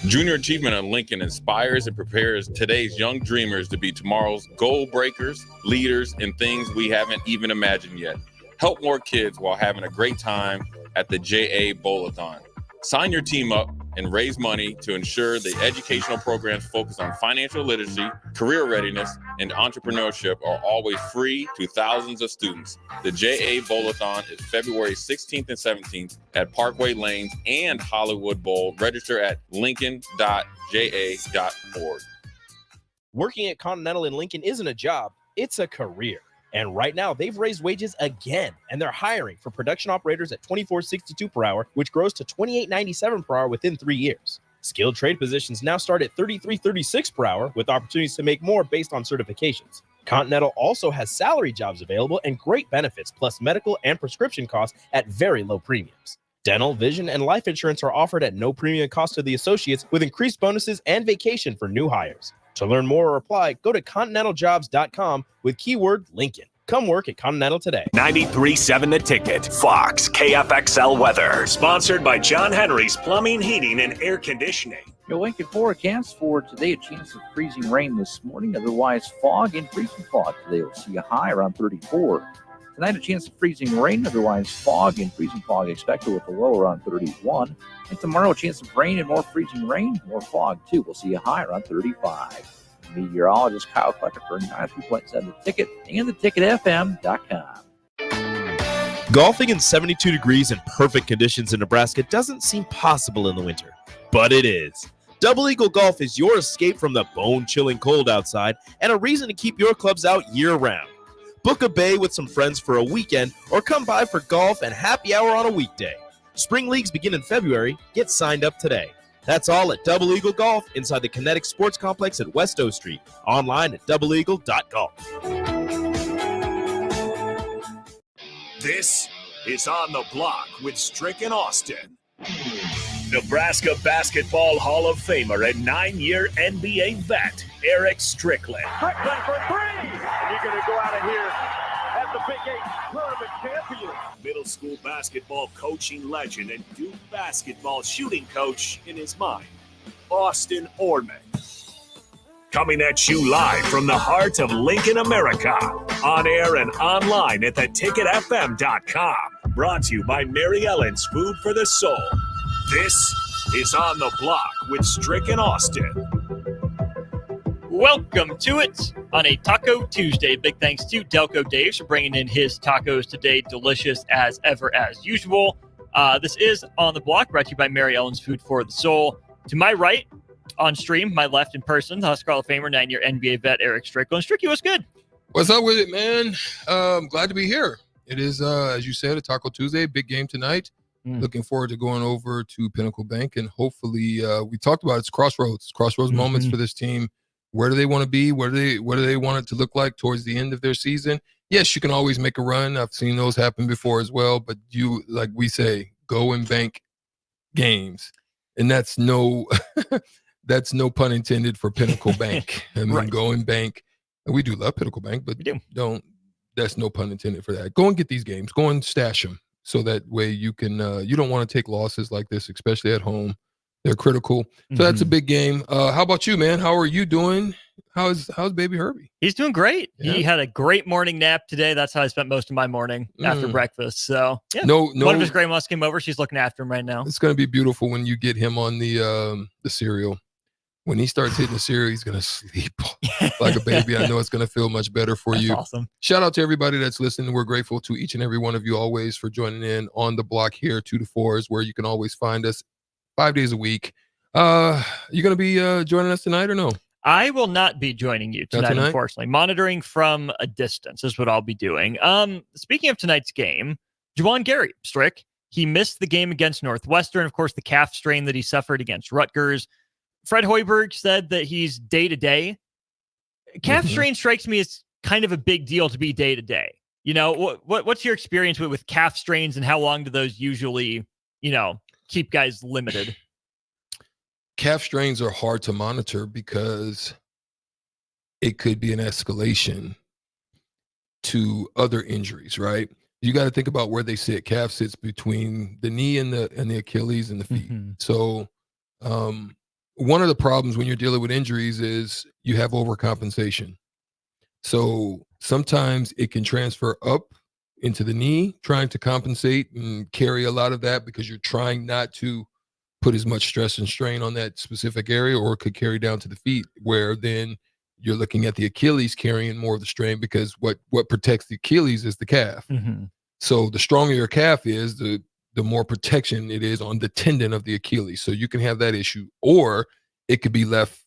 Junior Achievement at Lincoln inspires and prepares today's young dreamers to be tomorrow's goal breakers, leaders, and things we haven't even imagined yet. Help more kids while having a great time at the JA Bowl-a-thon. Sign your team up and raise money to ensure the educational programs focused on financial literacy, career readiness, and entrepreneurship are always free to thousands of students. The JA Bowl-a-thon is February 16th and 17th at Parkway Lanes and Hollywood Bowl. Register at lincoln.ja.org. Working at Continental in Lincoln isn't a job, it's a career. And right now, they've raised wages again, and they're hiring for production operators at $24.62 per hour, which grows to $28.97 per hour within 3 years. Skilled trade positions now start at $33.36 per hour, with opportunities to make more based on certifications. Continental also has salary jobs available and great benefits, plus medical and prescription costs at very low premiums. Dental, vision, and life insurance are offered at no premium cost to the associates, with increased bonuses and vacation for new hires. To learn more or apply, go to continentaljobs.com with keyword Lincoln. Come work at Continental today. 93.7 The Ticket, Fox, KFXL weather. Sponsored by John Henry's Plumbing, Heating, and Air Conditioning. Your Lincoln forecast for today, a chance of freezing rain this morning. Otherwise, fog and freezing fog. Today we'll see a high around 34. Tonight, a chance of freezing rain. Otherwise, fog and freezing fog expected with a low around 31. And tomorrow, a chance of rain and more freezing rain, more fog too. We'll see a high around 35. Meteorologist Kyle Clucker for 93.7 The Ticket and theticketfm.com. Golfing in 72 degrees and perfect conditions in Nebraska doesn't seem possible in the winter, but it is. Double Eagle Golf is your escape from the bone-chilling cold outside and a reason to keep your clubs out year-round. Book a bay with some friends for a weekend or come by for golf and happy hour on a weekday. Spring leagues begin in February. Get signed up today. That's all at Double Eagle Golf inside the Kinetic Sports Complex at West O Street. Online at doubleeagle.golf. This is On the Block with Strick and Austin. Nebraska Basketball Hall of Famer and 9-year NBA vet, Erick Strickland. Strickland for three! And you're going to go out of here as the Big 8 tournament champion. Middle school basketball coaching legend and Duke basketball shooting coach in his mind, Austin Orman. Coming at you live from the heart of Lincoln, America. On air and online at theticketfm.com. Brought to you by Mary Ellen's Food for the Soul. This is On the Block with Strick and Austin. Welcome to it on a Taco Tuesday. Big thanks to Delco Dave for bringing in his tacos today. Delicious as ever, as usual. This is On the Block, brought to you by Mary Ellen's Food for the Soul. To my right, on stream, my left in person, the Husker Hall of Famer, 9-year NBA vet, Erick Strickland. Stricky, what's good? What's up with it, man? Glad to be here. It is, as you said, a Taco Tuesday, big game tonight. Looking forward to going over to Pinnacle Bank, and hopefully, we talked about it's crossroads moments for this team. Where do they want to be? What do they want it to look like towards the end of their season? Yes, you can always make a run. I've seen those happen before as well, but you, like we say, go and bank games, and that's no that's no pun intended for Pinnacle Bank. I mean, right. Go and bank. And we do love Pinnacle Bank, but don't. That's no pun intended for that. Go and get these games. Go and stash them. So that way you can, you don't want to take losses like this, especially at home. They're critical. So that's a big game. How about you, man? How are you doing? How's baby Herbie? He's doing great. Yeah. He had a great morning nap today. That's how I spent most of my morning after breakfast. So yeah, one of his gray musk came over. She's looking after him right now. It's going to be beautiful when you get him on the cereal. When he starts hitting the cereal, he's going to sleep like a baby. I know it's going to feel much better for you. Awesome. Shout out to everybody that's listening. We're grateful to each and every one of you always for joining in on the block here. 2 to 4 is where you can always find us 5 days a week. You going to be joining us tonight or no? I will not be joining you tonight, unfortunately. Monitoring from a distance is what I'll be doing. Speaking of tonight's game, Juwan Gary, Strick, he missed the game against Northwestern. Of course, the calf strain that he suffered against Rutgers. Fred Hoiberg said that he's day-to-day. Calf strain strikes me as kind of a big deal to be day-to-day. You know, what's your experience with calf strains, and how long do those usually, keep guys limited? Calf strains are hard to monitor because it could be an escalation to other injuries, right? You got to think about where they sit. Calf sits between the knee and the Achilles and the feet. So one of the problems when you're dealing with injuries is you have overcompensation. So sometimes it can transfer up into the knee, trying to compensate and carry a lot of that because you're trying not to put as much stress and strain on that specific area, or it could carry down to the feet, where then you're looking at the Achilles carrying more of the strain, because what protects the Achilles is the calf. So the stronger your calf is, the more protection it is on the tendon of the Achilles. So you can have that issue, or it could be left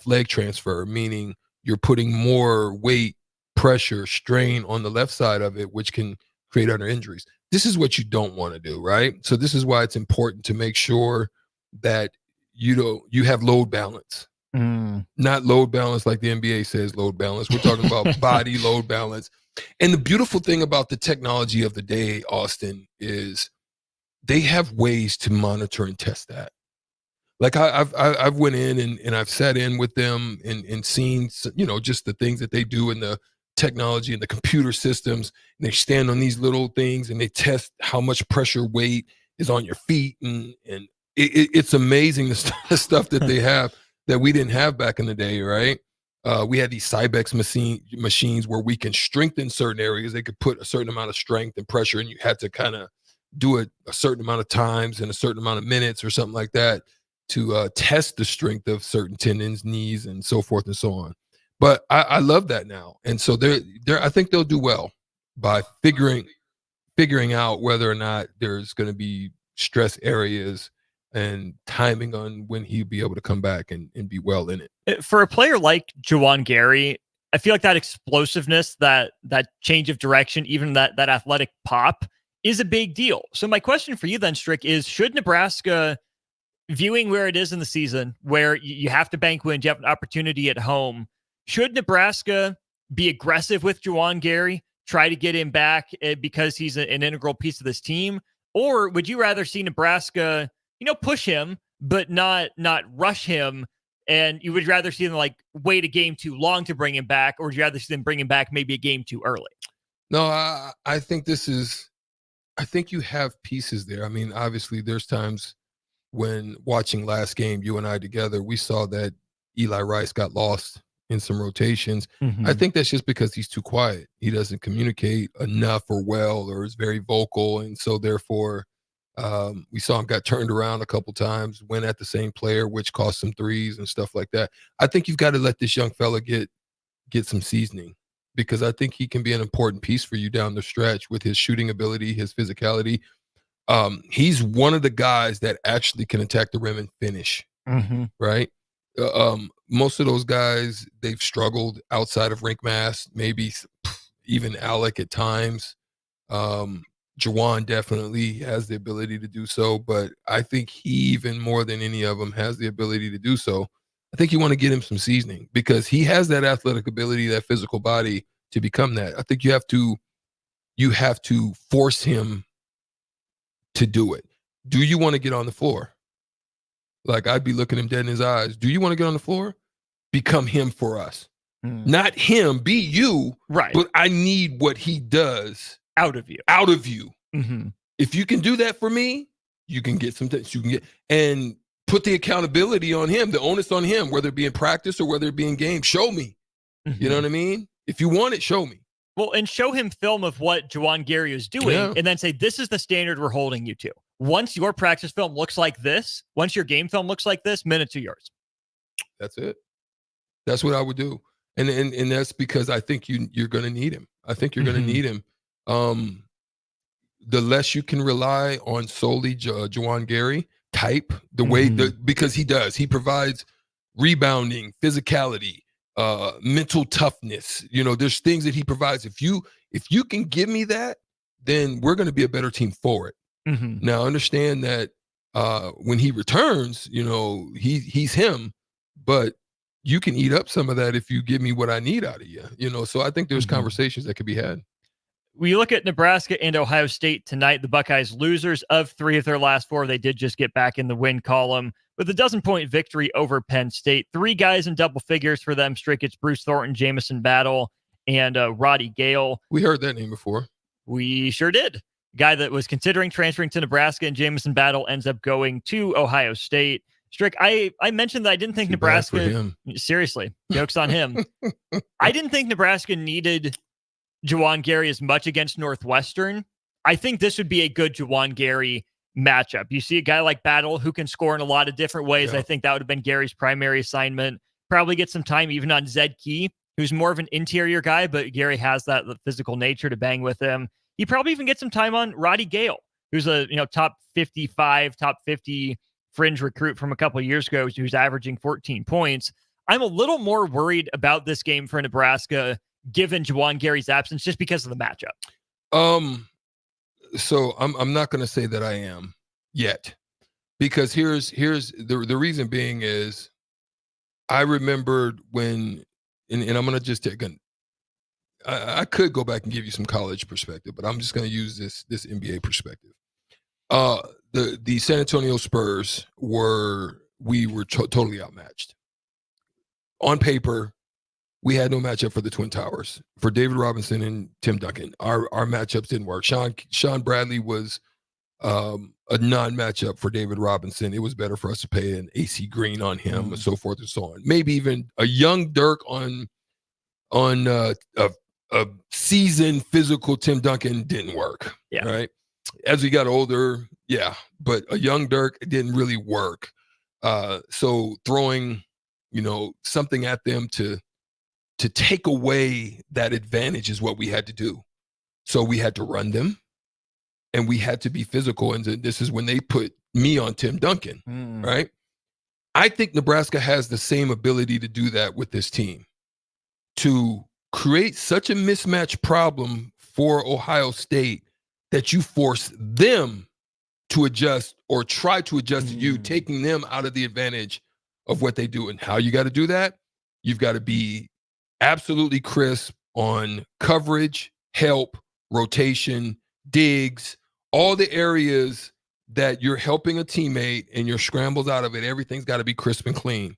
leg transfer, meaning you're putting more weight, pressure, strain on the left side of it, which can create other injuries. This is what you don't want to do, right? So this is why it's important to make sure that you have load balance. Not load balance like the NBA says load balance. We're talking about body load balance. And the beautiful thing about the technology of the day, Austin, is they have ways to monitor and test that. Like I've went in and I've sat in with them and seen, just the things that they do in the technology and the computer systems. And they stand on these little things and they test how much pressure, weight is on your feet. And it's amazing the stuff that they have that we didn't have back in the day, right? We had these Cybex machines where we can strengthen certain areas. They could put a certain amount of strength and pressure, and you had to kind of do it a certain amount of times and a certain amount of minutes or something like that to test the strength of certain tendons, knees, and so forth and so on. But I love that now. And so I think they'll do well by figuring out whether or not there's going to be stress areas and timing on when he'll be able to come back and be well in it. For a player like Juwan Gary, I feel like that explosiveness, that change of direction, even that athletic pop is a big deal. So my question for you then, Strick, is should Nebraska, viewing where it is in the season, where you have to bank wins, you have an opportunity at home, should Nebraska be aggressive with Juwan Gary, try to get him back because he's an integral piece of this team? Or would you rather see Nebraska, push him, but not rush him, and you would rather see them like wait a game too long to bring him back, or would you rather see them bring him back maybe a game too early? No, I think you have pieces there. I mean, obviously there's times when watching last game, you and I together, we saw that Eli Rice got lost in some rotations. I think that's just because he's too quiet. He doesn't communicate enough or well, or is very vocal. And so therefore, we saw him got turned around a couple times, went at the same player, which cost some threes and stuff like that. I think you've got to let this young fella get some seasoning, because I think he can be an important piece for you down the stretch with his shooting ability, his physicality. He's one of the guys that actually can attack the rim and finish, right? Most of those guys, they've struggled outside of rink mass, maybe even Alec at times. Juwan definitely has the ability to do so, but I think he, even more than any of them, has the ability to do so. I think you want to get him some seasoning because he has that athletic ability, that physical body to become that. I think you have to force him to do it. Do you want to get on the floor? Like, I'd be looking him dead in his eyes. Do you want to get on the floor? Become him for us. Not him, be you. Right. But I need what he does out of you. If you can do that for me, you can get some things. You can get and put the accountability on him, the onus on him, whether it be in practice or whether it be in game. Show me. You know what I mean? If you want it, show me. Well, and show him film of what Juwan Gary is doing, and then say, this is the standard we're holding you to. Once your practice film looks like this, once your game film looks like this, minutes are yours. That's it. That's what I would do. And that's because I think you're going to need him. I think you're going to need him. The less you can rely on solely Juwan Gary type, the way because he provides rebounding, physicality, mental toughness. There's things that he provides. If you can give me that, then we're going to be a better team for it. Now, understand that when he returns, he's him, but you can eat up some of that if you give me what I need out of you. So I think there's conversations that could be had. We look at Nebraska and Ohio State tonight. The Buckeyes losers of 3 of their last 4. They did just get back in the win column with a 12-point victory over Penn State. 3 guys in double figures for them. Strick, it's Bruce Thornton, Jamison Battle, and Roddy Gale. We heard that name before. We sure did. Guy that was considering transferring to Nebraska, and Jamison Battle ends up going to Ohio State. Strick, I mentioned that I didn't think Nebraska. Seriously, joke's on him. I didn't think Nebraska needed Juwan Gary as much against Northwestern. I think this would be a good Juwan Gary matchup. You see a guy like Battle who can score in a lot of different ways. Yeah. I think that would have been Gary's primary assignment. Probably get some time even on Zed Key, who's more of an interior guy, but Gary has that physical nature to bang with him. He probably even get some time on Roddy Gale, who's a top 55, top 50 fringe recruit from a couple of years ago, who's averaging 14 points. I'm a little more worried about this game for Nebraska, given Juwan Gary's absence, just because of the matchup. So I'm not going to say that I am yet, because here's the reason being is I remembered when, and I'm going to just take I could go back and give you some college perspective, but I'm just going to use this NBA perspective. The San Antonio Spurs were totally outmatched. On paper, we had no matchup for the Twin Towers, for David Robinson and Tim Duncan. Our matchups didn't work. Sean Bradley was a non-matchup for David Robinson. It was better for us to pay an AC Green on him, and so forth and so on. Maybe even a young Dirk on a seasoned physical Tim Duncan didn't work. Yeah. Right. As we got older, yeah, but a young Dirk, it didn't really work. So throwing, something at them to take away that advantage is what we had to do. So we had to run them, and we had to be physical. And this is when they put me on Tim Duncan, right? I think Nebraska has the same ability to do that with this team, to create such a mismatch problem for Ohio State that you force them to adjust or try to adjust to you, taking them out of the advantage of what they do. And how you got to do that, you've got to be absolutely crisp on coverage, help, rotation, digs, all the areas that you're helping a teammate and you're scrambled out of it. Everything's got to be crisp and clean.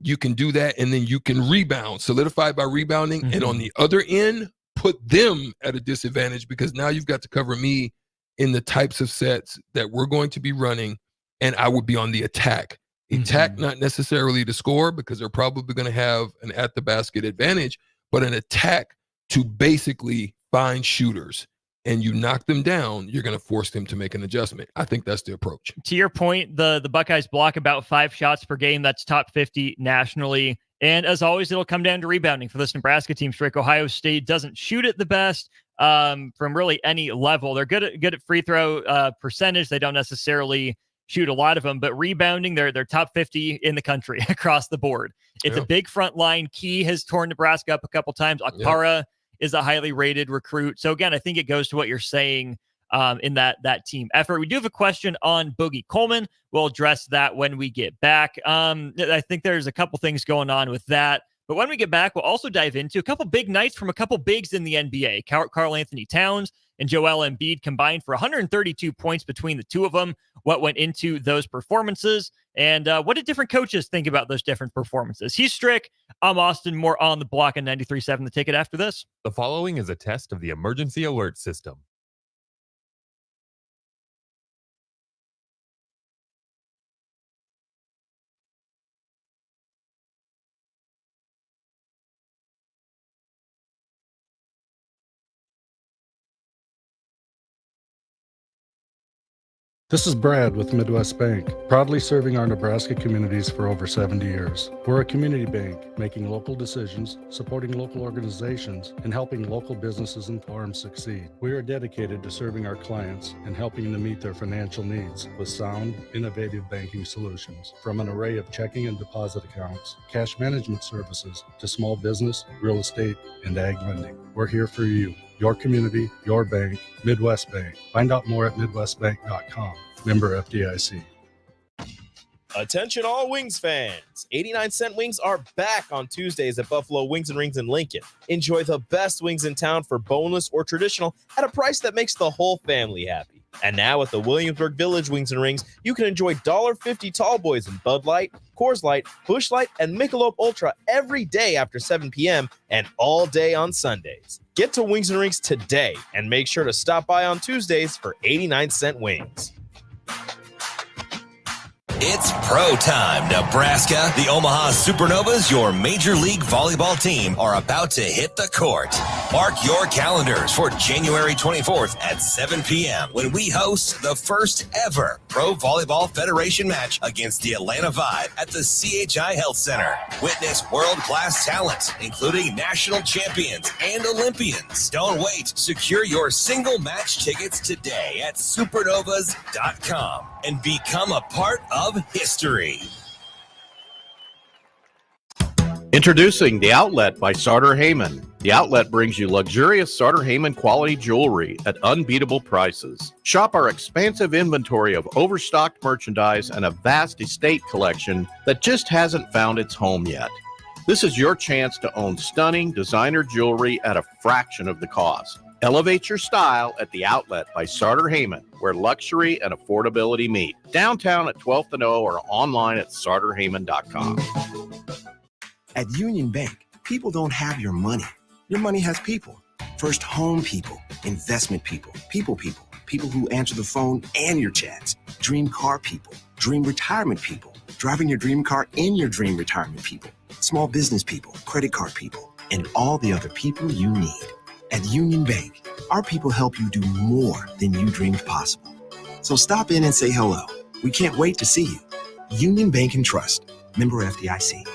You can do that, and then you can rebound, solidify by rebounding, and on the other end, put them at a disadvantage, because now you've got to cover me in the types of sets that we're going to be running, and I would be on the attack. Attack, not necessarily to score, because they're probably going to have an at-the-basket advantage, but an attack to basically find shooters. And you knock them down, you're going to force them to make an adjustment. I think that's the approach. To your point, the Buckeyes block about 5 shots per game. That's top 50 nationally. And as always, it'll come down to rebounding for this Nebraska team. Strick, Ohio State doesn't shoot it the best from really any level. They're good at free throw percentage. They don't necessarily shoot a lot of them, but rebounding, they're top 50 in the country across the board. It's a big front line. Key has torn Nebraska up a couple times. Akpara is a highly rated recruit. So again, I think it goes to what you're saying in that team effort. We do have a question on Boogie Coleman. We'll address that when we get back. I think there's a couple things going on with that. But when we get back, we'll also dive into a couple big nights from a couple bigs in the NBA. Karl Anthony Towns and Joel Embiid combined for 132 points between the two of them. What went into those performances, and what did different coaches think about those different performances? He's Strick. I'm Austin. More on the block on 93.7 The Ticket after this. The following is a test of the emergency alert system. This is Brad with Midwest Bank, proudly serving our Nebraska communities for over 70 years. We're a community bank, making local decisions, supporting local organizations, and helping local businesses and farms succeed. We are dedicated to serving our clients and helping them meet their financial needs with sound, innovative banking solutions. From an array of checking and deposit accounts, cash management services, to small business, real estate, and ag lending. We're here for you. Your community, your bank, Midwest Bank. Find out more at MidwestBank.com. Member FDIC. Attention all Wings fans. 89-cent wings are back on Tuesdays at Buffalo Wings and Rings in Lincoln. Enjoy the best wings in town for boneless or traditional at a price that makes the whole family happy. And now at the Williamsburg Village Wings and Rings, you can enjoy $1.50 tall boys in Bud Light, Coors Light, Busch Light, and Michelob Ultra every day after 7 p.m. and all day on Sundays. Get to Wings and Rings today and make sure to stop by on Tuesdays for 89-cent wings. It's pro time, Nebraska. The Omaha Supernovas, your Major League Volleyball team, are about to hit the court. Mark your calendars for January 24th at 7 p.m. when we host the first ever Pro Volleyball Federation match against the Atlanta Vibe at the CHI Health Center. Witness world-class talent, including national champions and Olympians. Don't wait. Secure your single match tickets today at supernovas.com and become a part of history. Introducing The Outlet by Sartor Heyman. The Outlet brings you luxurious Sartor Heyman quality jewelry at unbeatable prices. Shop our expansive inventory of overstocked merchandise and a vast estate collection that just hasn't found its home yet. This is your chance to own stunning designer jewelry at a fraction of the cost. Elevate your style at The Outlet by Sartor Heyman, where luxury and affordability meet. Downtown at 12th and O or online at sartorheyman.com. At Union Bank, people don't have your money. Your money has people. First home people, investment people, people who answer the phone and your chats, dream car people, dream retirement people, driving your dream car in your dream retirement people, small business people, credit card people, and all the other people you need. At Union Bank, our people help you do more than you dreamed possible. So stop in and say hello. We can't wait to see you. Union Bank and Trust. Member FDIC.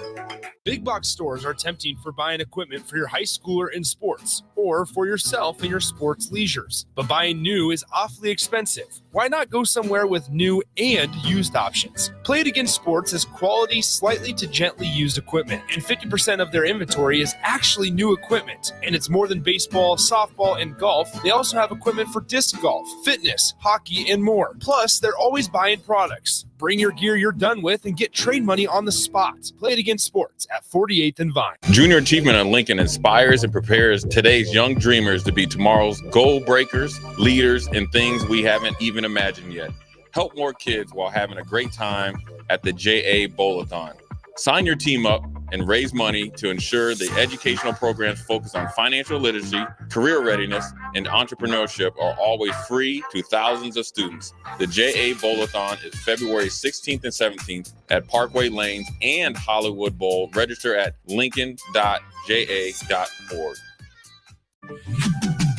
Big box stores are tempting for buying equipment for your high schooler in sports or for yourself in your sports leisures. But buying new is awfully expensive. Why not go somewhere with new and used options? Play It Against Sports has quality, slightly to gently used equipment, and 50% of their inventory is actually new equipment. And it's more than baseball, softball, and golf. They also have equipment for disc golf, fitness, hockey, and more. Plus, they're always buying products. Bring your gear you're done with and get trade money on the spot. Play It Against Sports at 48th and Vine. Junior Achievement at Lincoln inspires and prepares today's young dreamers to be tomorrow's goal breakers, leaders, and things we haven't even imagined yet. Help more kids while having a great time at the JA Bowl-a-thon. Sign your team up and raise money to ensure the educational programs focused on financial literacy, career readiness, and entrepreneurship are always free to thousands of students. The JA Bowl-a-thon is February 16th and 17th at Parkway Lanes and Hollywood Bowl. Register at lincoln.ja.org.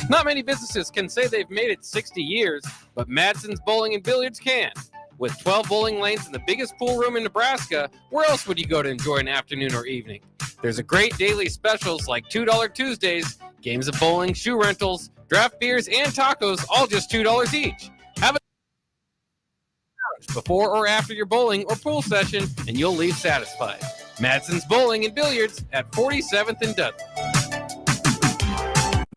Not many businesses can say they've made it 60 years, but Madsen's Bowling and Billiards can. With 12 bowling lanes and the biggest pool room in Nebraska, where else would you go to enjoy an afternoon or evening? There's a great daily specials like $2 Tuesdays, games of bowling, shoe rentals, draft beers, and tacos, all just $2 each. Have a before or after your bowling or pool session, and you'll leave satisfied. Madsen's Bowling and Billiards at 47th and Dudley.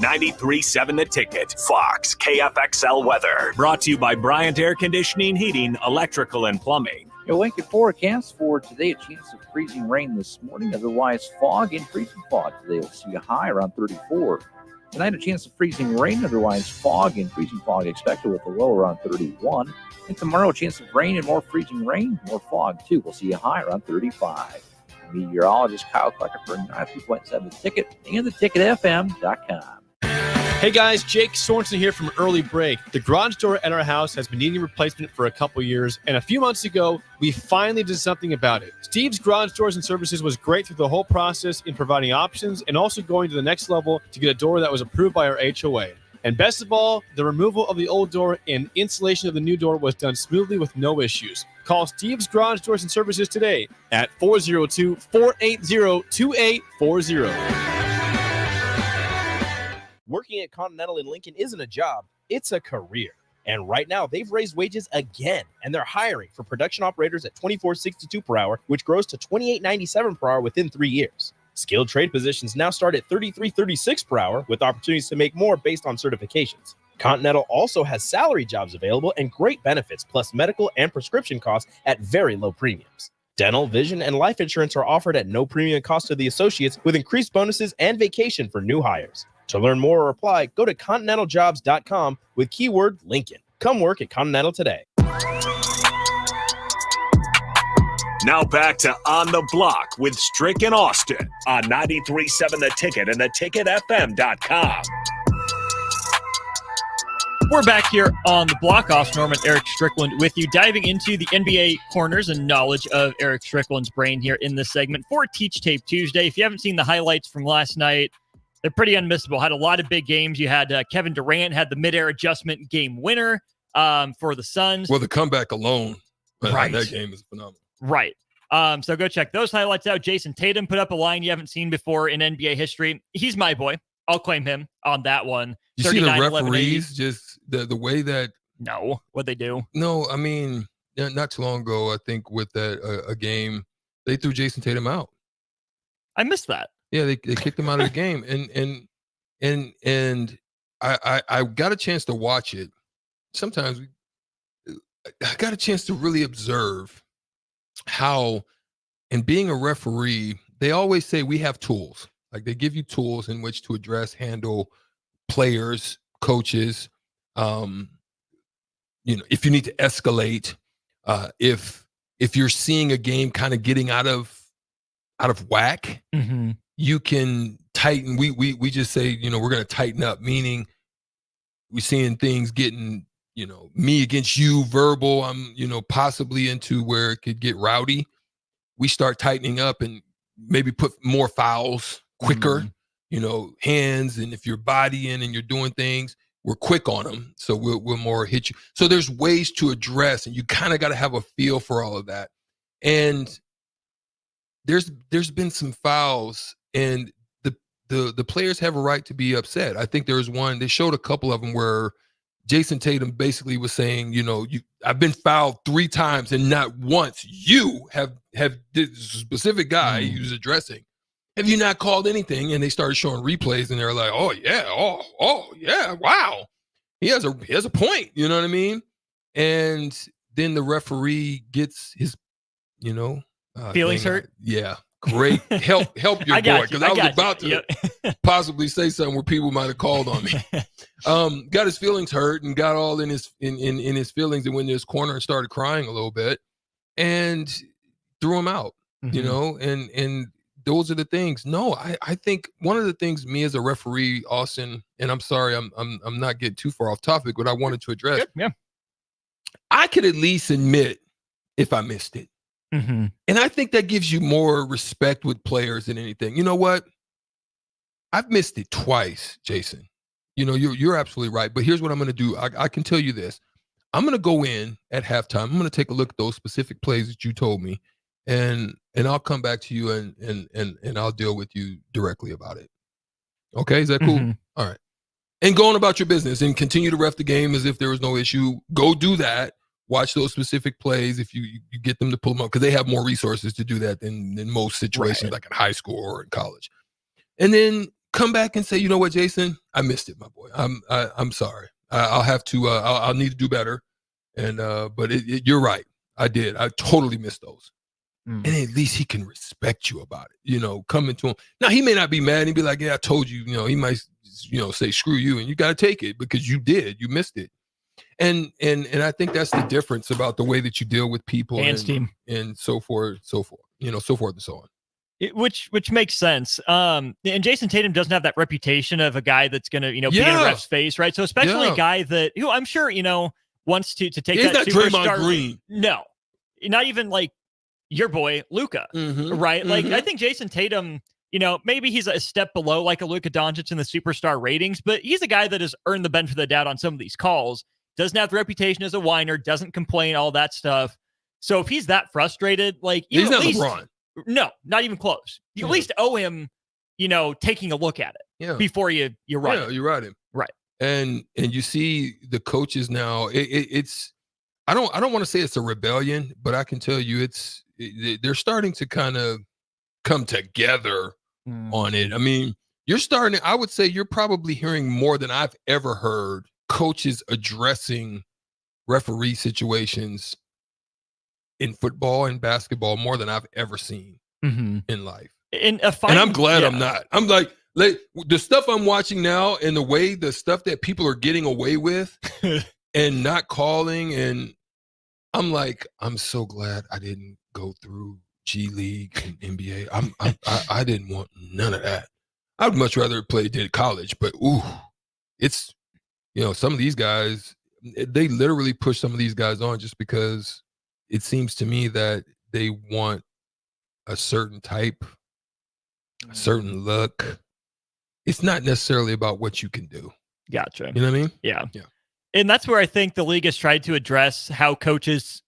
93.7 The Ticket, Fox, KFXL weather. Brought to you by Bryant Air Conditioning, Heating, Electrical, and Plumbing. Your Lincoln forecast for today, a chance of freezing rain this morning. Otherwise, fog and freezing fog. Today we'll see a high around 34. Tonight, a chance of freezing rain. Otherwise, fog and freezing fog expected with a low around 31. And tomorrow, a chance of rain and more freezing rain, more fog too. We'll see a high around 35. Meteorologist Kyle Clucker for 93.7 The Ticket and theticketfm.com. Hey guys, Jake Sorensen here from Early Break. The garage door at our house has been needing replacement for a couple years, and a few months ago, we finally did something about it. Steve's Garage Doors and Services was great through the whole process in providing options and also going to the next level to get a door that was approved by our HOA. And best of all, the removal of the old door and installation of the new door was done smoothly with no issues. Call Steve's Garage Doors and Services today at 402-480-2840. Working at Continental in Lincoln isn't a job, it's a career. And right now, they've raised wages again, and they're hiring for production operators at $24.62 per hour, which grows to $28.97 per hour within 3 years. Skilled trade positions now start at $33.36 per hour, with opportunities to make more based on certifications. Continental also has salary jobs available and great benefits, plus medical and prescription costs at very low premiums. Dental, vision, and life insurance are offered at no premium cost to the associates, with increased bonuses and vacation for new hires. To learn more or apply, go to continentaljobs.com with keyword Lincoln. Come work at Continental today. Now back to On the Block with Strick and Austin on 93.7 The Ticket and theticketfm.com. We're back here on the block. Austin Norman, Erick Strickland with you, diving into the NBA corners and knowledge of Erick Strickland's brain here in this segment for Teach Tape Tuesday. If you haven't seen the highlights from last night, they're pretty unmissable. Had a lot of big games. You had Kevin Durant had the mid-air adjustment game winner for the Suns. Well, the comeback alone, right. That game is phenomenal. Right. So go check those highlights out. Jason Tatum put up a line you haven't seen before in NBA history. He's my boy. I'll claim him on that one. You see the referees, just the way that... No, what'd they do? No, I mean, not too long ago, I think with that a game, they threw Jason Tatum out. I missed that. Yeah, they kicked him out of the game. And I got a chance to watch it. Sometimes I got a chance to really observe how, and being a referee, they always say we have tools. Like they give you tools in which to address, handle players, coaches. If you need to escalate, if you're seeing a game kind of getting out of whack, mm-hmm. you can tighten. We just say, we're going to tighten up, meaning we're seeing things getting, me against you, verbal. I'm, possibly into where it could get rowdy. We start tightening up and maybe put more fouls quicker, hands. And if you're bodying and you're doing things, we're quick on them. So we'll more hit you. So there's ways to address, and you kind of got to have a feel for all of that. And there's been some fouls, and the players have a right to be upset. I think there was one, they showed a couple of them where Jason Tatum basically was saying, I've been fouled 3 times and not once you have this specific guy he was addressing. Have you not called anything? And they started showing replays, and they're like, oh yeah, wow. He has a point, you know what I mean? And then the referee gets his, feelings hurt. Yeah. Great. Help your boy. Because I was about to possibly say something where people might have called on me. Got his feelings hurt and got all in his feelings, and went in his corner and started crying a little bit and threw him out, and those are the things. No, I think one of the things me as a referee, Austin, and I'm sorry, I'm not getting too far off topic, but I wanted to address. Good, yeah. I could at least admit if I missed it. Mm-hmm. And I think that gives you more respect with players than anything. You know what? I've missed it twice, Jason. You're absolutely right. But here's what I'm going to do. I can tell you this. I'm going to go in at halftime. I'm going to take a look at those specific plays that you told me, and I'll come back to you and I'll deal with you directly about it. Okay, is that cool? Mm-hmm. All right. And go on about your business and continue to ref the game as if there was no issue. Go do that. Watch those specific plays if you get them to pull them up, because they have more resources to do that than most situations, like in high school or in college. And then come back and say, you know what, Jason, I missed it, my boy. I'm sorry. I'll have to. I'll need to do better. And but you're right. I did. I totally missed those. And at least he can respect you about it. Coming to him now, he may not be mad. He'd be like, "Yeah, I told you." He might, say, "Screw you," and you got to take it because you missed it. And I think that's the difference about the way that you deal with people and so forth, so forth and so on. Which makes sense. And Jason Tatum doesn't have that reputation of a guy that's going to, be in a ref's face, right? So especially a guy that, who I'm sure, wants to take He's that not superstar. Draymond Green. No, not even like your boy Luka, right? Like I think Jason Tatum, maybe he's a step below like a Luka Doncic in the superstar ratings, but he's a guy that has earned the benefit of the doubt on some of these calls. Doesn't have the reputation as a whiner, doesn't complain, all that stuff. So if he's that frustrated, like he's not LeBron. No, not even close. You at least owe him, taking a look at it before you write. Yeah, you write him. Right. And you see the coaches now. It's I don't want to say it's a rebellion, but I can tell you they're starting to kind of come together on it. I mean, I would say you're probably hearing more than I've ever heard coaches addressing referee situations in football and basketball more than I've ever seen in life. And I'm glad I'm not. I'm like the stuff I'm watching now and the way the stuff that people are getting away with and not calling. And I'm like, I'm so glad I didn't go through G League and NBA. I didn't want none of that. I'd much rather did college, but it's some of these guys, they literally push some of these guys on just because it seems to me that they want a certain type, a certain look. It's not necessarily about what you can do. Gotcha. You know what I mean? Yeah. And that's where I think the league has tried to address how coaches,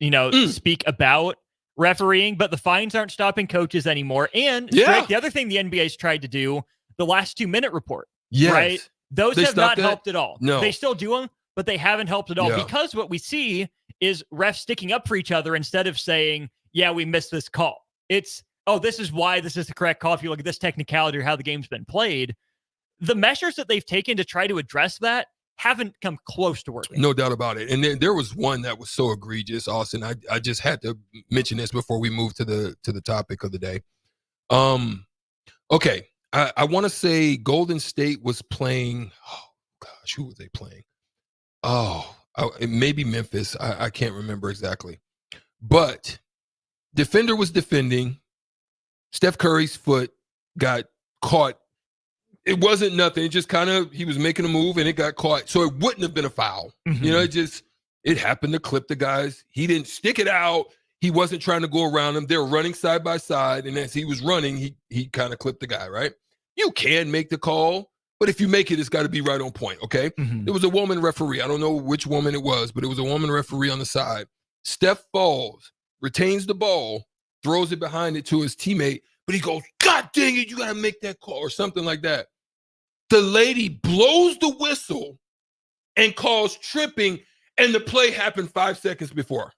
speak about refereeing, but the fines aren't stopping coaches anymore. And Strick, the other thing the NBA's tried to do, the last 2-minute report. Yes. Right? Those have not helped at all. No. They still do them, but they haven't helped at all Yeah. because what we see is refs sticking up for each other instead of saying, yeah, we missed this call. It's, this is why this is the correct call. If you look at this technicality or how the game's been played, the measures that they've taken to try to address that haven't come close to working. No doubt about it. And there was one that was so egregious, Austin. I just had to mention this before we move to the topic of the day. Okay. I want to say Golden State was playing. Oh gosh, who was they playing? Maybe Memphis. I can't remember exactly. But defender was defending. Steph Curry's foot got caught. It wasn't nothing. It just kind of, he was making a move and it got caught. So it wouldn't have been a foul. Mm-hmm. It happened to clip the guys. He didn't stick it out. He wasn't trying to go around them. They were running side by side. And as he was running, he kind of clipped the guy, right? You can make the call, but if you make it, it's got to be right on point, okay? Mm-hmm. There was a woman referee. I don't know which woman it was, but it was a woman referee on the side. Steph falls, retains the ball, throws it behind it to his teammate, but he goes, God dang it, you got to make that call or something like that. The lady blows the whistle and calls tripping, and the play happened 5 seconds before.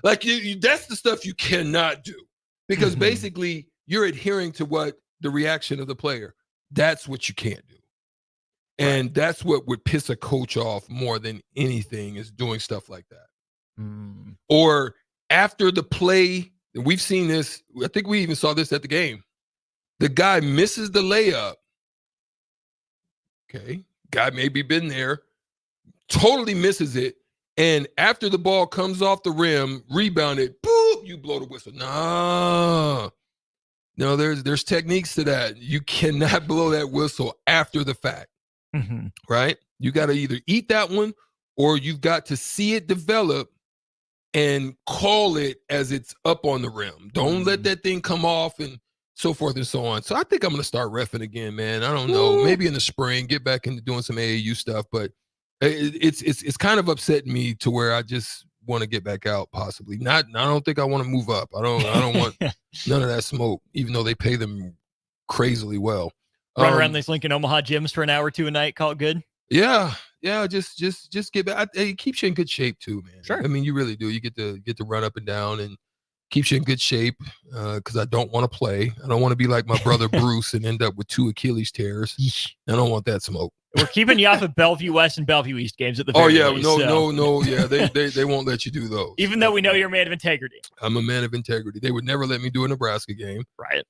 Like, that's the stuff you cannot do because basically you're adhering to what the reaction of the player. That's what you can't do. And that's what would piss a coach off more than anything is doing stuff like that. Or after the play, we've seen this. I think we even saw this at the game. The guy misses the layup. Okay. Guy maybe been there, totally misses it. And after the ball comes off the rim, rebounded, boop, you blow the whistle. No, there's techniques to that. You cannot blow that whistle after the fact, right? You got to either eat that one or you've got to see it develop and call it as it's up on the rim. Don't let that thing come off and so forth and so on. So I think I'm going to start reffing again, man. I don't know. Maybe in the spring, get back into doing some AAU stuff, but it's kind of upsetting me to where I just want to get back out possibly. I don't think I want to move up. I don't want none of that smoke, even though they pay them crazily well. Run around these Lincoln Omaha gyms for an hour or two a night, call it good. Yeah. Just get back. It keeps you in good shape too, man. Sure. I mean, you really do. You get to run up and down and keeps you in good shape because I don't want to play. I don't want to be like my brother Bruce and end up with 2 Achilles tears. I don't want that smoke. We're keeping you off of Bellevue West and Bellevue East games at the very least. No. Yeah, they won't let you do those. Even though we know you're a man of integrity. I'm a man of integrity. They would never let me do a Nebraska game. Right.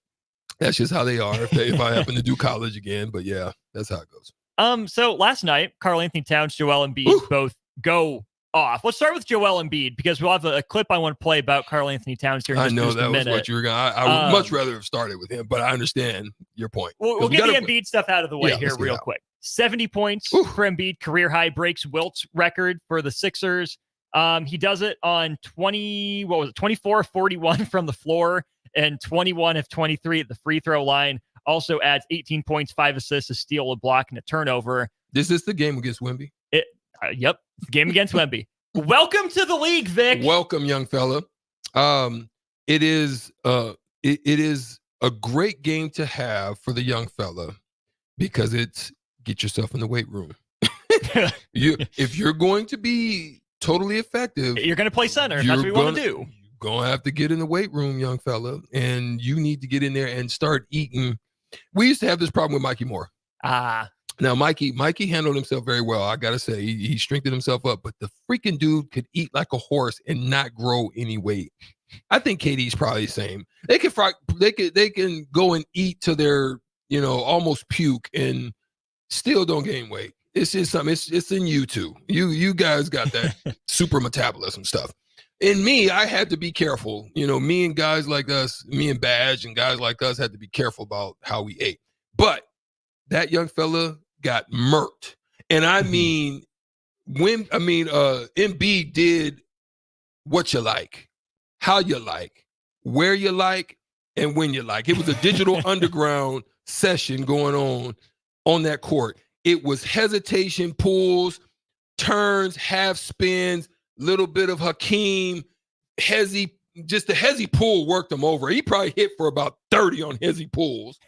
That's just how they are if I happen to do college again. But yeah, that's how it goes. So last night, Karl Anthony Towns, Joel Embiid both go off. Let's start with Joel Embiid because we'll have a clip I want to play about Karl Anthony Towns here in just a minute. Was what you were going to. I would much rather have started with him, but I understand your point. We'll get the Embiid stuff out of the way here real quick. 70 points for Embiid, career high, breaks Wilt's record for the Sixers. He does it on 24 of 41 from the floor and 21 of 23 at the free throw line. Also adds 18 points, 5 assists, a steal, a block, and a turnover. This is the game against Wemby? Yep, game against Wemby. Welcome to the league, Vic. Welcome, young fella. It is a great game to have for the young fella because it's get yourself in the weight room. If you're going to be totally effective, you're going to play center. That's what we want to do. You're going to have to get in the weight room, young fella, and you need to get in there and start eating. We used to have this problem with Mikey Moore. Now, Mikey handled himself very well. I got to say, he strengthened himself up, but the freaking dude could eat like a horse and not grow any weight. I think KD's probably the same. They can go and eat to their, almost puke and still don't gain weight. It's just something. It's in you too. You guys got that super metabolism stuff. In me, I had to be careful. Me and guys like us, me and Badge and guys like us had to be careful about how we ate. But that young fella got murked. And I mean, Embiid did what you like, how you like, where you like, and when you like. It was a digital underground session going on that court. It was hesitation, pulls, turns, half spins, little bit of Hakeem, Hezzy. Just the Hezzy pull worked him over. He probably hit for about 30 on Hezzy pulls.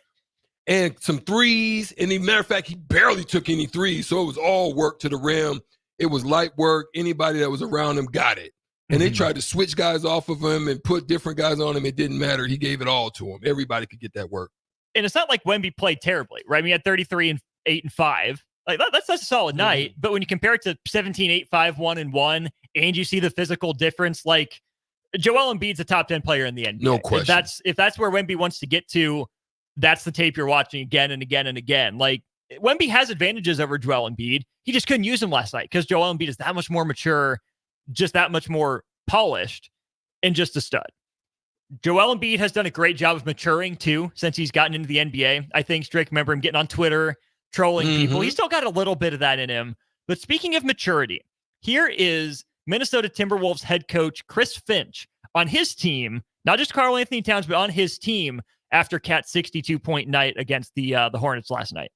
And some threes. And as a matter of fact, he barely took any threes. So it was all work to the rim. It was light work. Anybody that was around him got it. And they tried to switch guys off of him and put different guys on him. It didn't matter. He gave it all to him. Everybody could get that work. And it's not like Wemby played terribly, right? I mean, he had 33 and 8 and 5. Like that's a solid night. But when you compare it to 17, 8, 5, 1 and 1, and you see the physical difference, like Joel Embiid's a top 10 player in the NBA. No question. If that's where Wemby wants to get to, that's the tape you're watching again and again and again. Like Wemby has advantages over Joel Embiid. He just couldn't use them last night because Joel Embiid is that much more mature, just that much more polished, and just a stud. Joel Embiid has done a great job of maturing too since he's gotten into the NBA. I think Strick, remember him getting on Twitter, trolling people. He's still got a little bit of that in him. But speaking of maturity, here is Minnesota Timberwolves head coach Chris Finch on his team, not just Karl Anthony Towns, but on his team after Cat's 62-point night against the Hornets last night.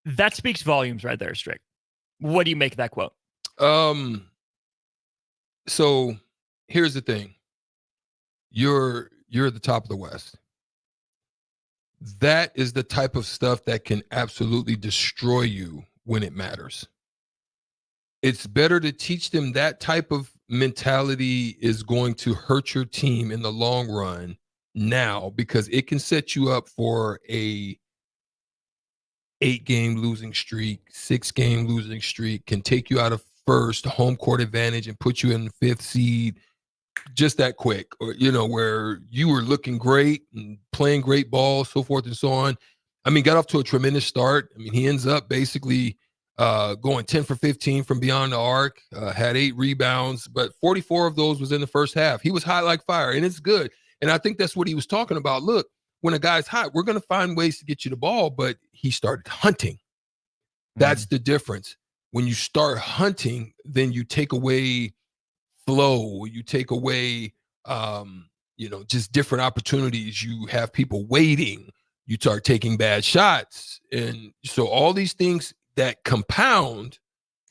That speaks volumes right there, Strick. What do you make of that quote? So here's the thing. You're at the top of the West. That is the type of stuff that can absolutely destroy you when it matters. It's better to teach them that type of mentality is going to hurt your team in the long run now, because it can set you up for a 8-game losing streak, 6-game losing streak, can take you out of first, home court advantage, and put you in the 5th seed just that quick, or, where you were looking great and playing great ball, so forth and so on. I mean, got off to a tremendous start. I mean, he ends up basically going 10 for 15 from beyond the arc, had 8 rebounds, but 44 of those was in the first half. He was hot like fire, and it's good. And I think that's what he was talking about. Look, when a guy's hot, we're going to find ways to get you the ball, but he started hunting. That's the difference. When you start hunting, then you take away flow, you take away, just different opportunities. You have people waiting, you start taking bad shots. And so all these things that compound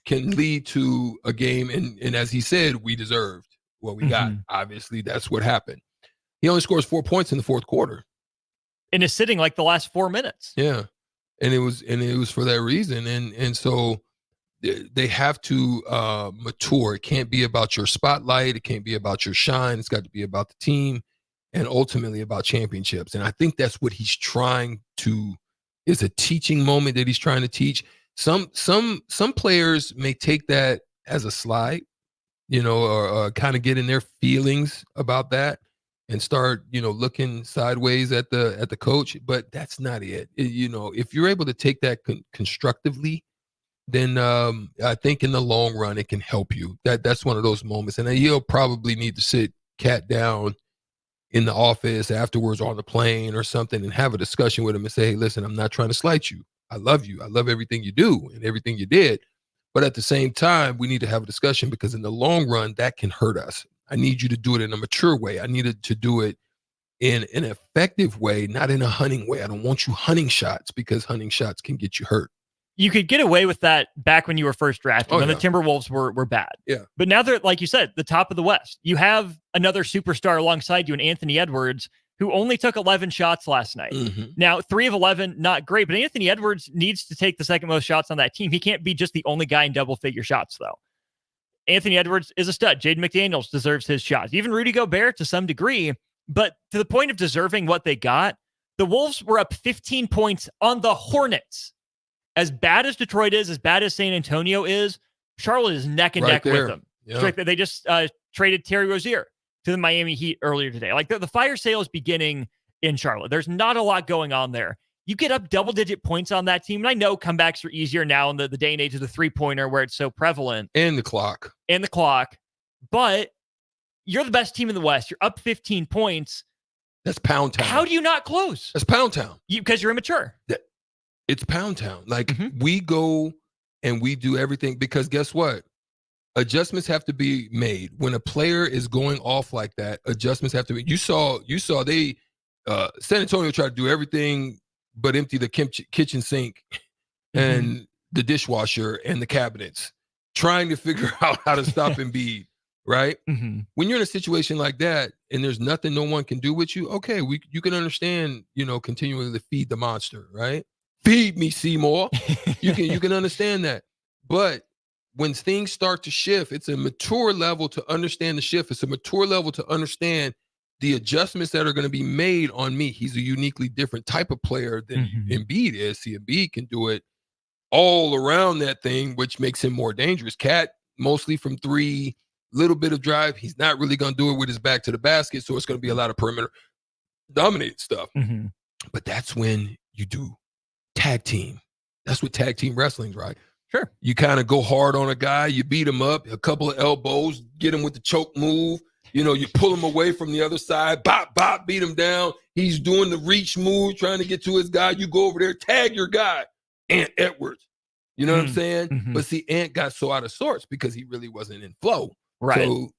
can lead to a game. And as he said, we deserved what we got. Obviously, that's what happened. He only scores 4 points in the fourth quarter. And is sitting like the last 4 minutes. Yeah. And it was for that reason. And so they have to mature. It can't be about your spotlight. It can't be about your shine. It's got to be about the team and ultimately about championships. And I think that's what he's trying to, is a teaching moment that he's trying to teach. Some players may take that as a slide, or kind of get in their feelings about that and start, looking sideways at the coach. But that's not it. If you're able to take that constructively, then I think in the long run it can help you. That's one of those moments. And he'll probably need to sit Cat down in the office afterwards on the plane or something and have a discussion with him and say, hey, listen, I'm not trying to slight you. I love you. I love everything you do and everything you did. But at the same time, we need to have a discussion, because in the long run, that can hurt us. I need you to do it in a mature way. I needed to do it in an effective way, not in a hunting way. I don't want you hunting shots, because hunting shots can get you hurt. You could get away with that back when you were first drafted, when the Timberwolves were bad. Yeah. But now they're, like you said, the top of the West. You have another superstar alongside you in Anthony Edwards, who only took 11 shots last night. Now, 3 of 11, not great, but Anthony Edwards needs to take the second most shots on that team. He can't be just the only guy in double-figure shots, though. Anthony Edwards is a stud. Jaden McDaniels deserves his shot. Even Rudy Gobert to some degree. But to the point of deserving what they got, the Wolves were up 15 points on the Hornets. As bad as Detroit is, as bad as San Antonio is, Charlotte is neck and neck with them. Yeah. They just traded Terry Rozier to the Miami Heat earlier today. Like the fire sale is beginning in Charlotte. There's not a lot going on there. You get up double-digit points on that team, and I know comebacks are easier now in the day and age of the three-pointer where it's so prevalent. And the clock. But you're the best team in the West. You're up 15 points. That's Pound Town. How do you not close? That's Pound Town. Because you're immature. It's Pound Town. Like, we go and we do everything because guess what? Adjustments have to be made. When a player is going off like that, adjustments have to be. You saw they San Antonio tried to do everything but empty the kitchen sink and the dishwasher and the cabinets, trying to figure out how to stop Embiid, right? When you're in a situation like that and there's nothing no one can do with you, okay, you can understand, continuing to feed the monster, right? Feed me, Seymour. You can understand that. But when things start to shift, it's a mature level to understand the shift. It's a mature level to understand the adjustments that are going to be made on me. He's a uniquely different type of player than Embiid is. See, Embiid can do it all around that thing, which makes him more dangerous. Cat, mostly from three, little bit of drive. He's not really going to do it with his back to the basket, so it's going to be a lot of perimeter dominated stuff. But that's when you do tag team. That's what tag team wrestling's, right? Sure. You kind of go hard on a guy, you beat him up, a couple of elbows, get him with the choke move. You pull him away from the other side, bop, bop, beat him down. He's doing the reach move, trying to get to his guy. You go over there, tag your guy, Ant Edwards. You know what I'm saying? But see, Ant got so out of sorts because he really wasn't in flow. Right. So,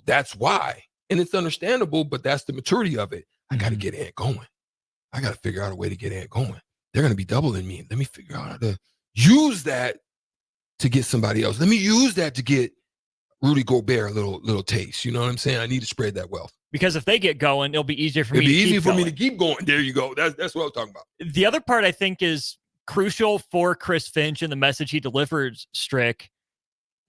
that's why. And it's understandable, but that's the maturity of it. I got to get Ant going. I got to figure out a way to get Ant going. They're going to be doubling me. Let me figure out how to use that to get somebody else. Let me use that to get Rudy Gobert a little taste. You know what I'm saying? I need to spread that wealth. Because if they get going, it'll be easier for me to keep going. There you go. That's what I'm talking about. The other part I think is crucial for Chris Finch and the message he delivers, Strick,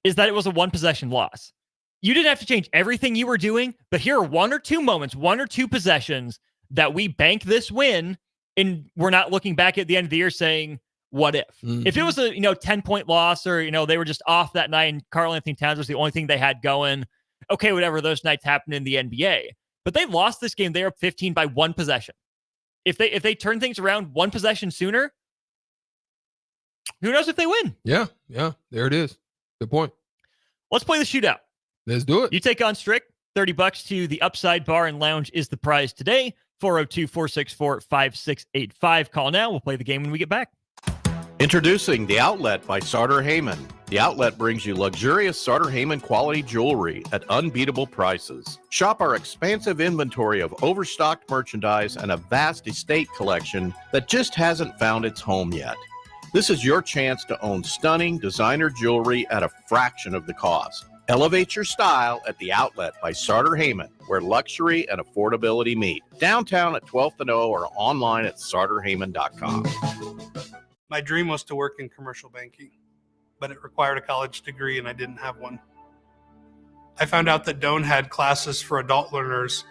is that it was a one-possession loss. You didn't have to change everything you were doing, but here are one or two possessions that we bank this win, and we're not looking back at the end of the year saying, what if? If it was a 10-point loss or they were just off that night and Karl Anthony Towns was the only thing they had going, okay, whatever, those nights happen in the NBA. But they lost this game. They're up 15 by one possession. If they turn things around one possession sooner, who knows if they win? Yeah, there it is. Good point. Let's play the shootout. Let's do it. You take on Strick. $30 to the Upside Bar and Lounge is the prize today. 402-464-5685. Call now. We'll play the game when we get back. Introducing The Outlet by Sartor Heyman. The Outlet brings you luxurious Sartor Heyman quality jewelry at unbeatable prices. Shop our expansive inventory of overstocked merchandise and a vast estate collection that just hasn't found its home yet. This is your chance to own stunning designer jewelry at a fraction of the cost. Elevate your style at The Outlet by Sartor Heyman, where luxury and affordability meet. Downtown at 12th and O or online at sartorheyman.com. My dream was to work in commercial banking, but it required a college degree and I didn't have one. I found out that Doane had classes for adult learners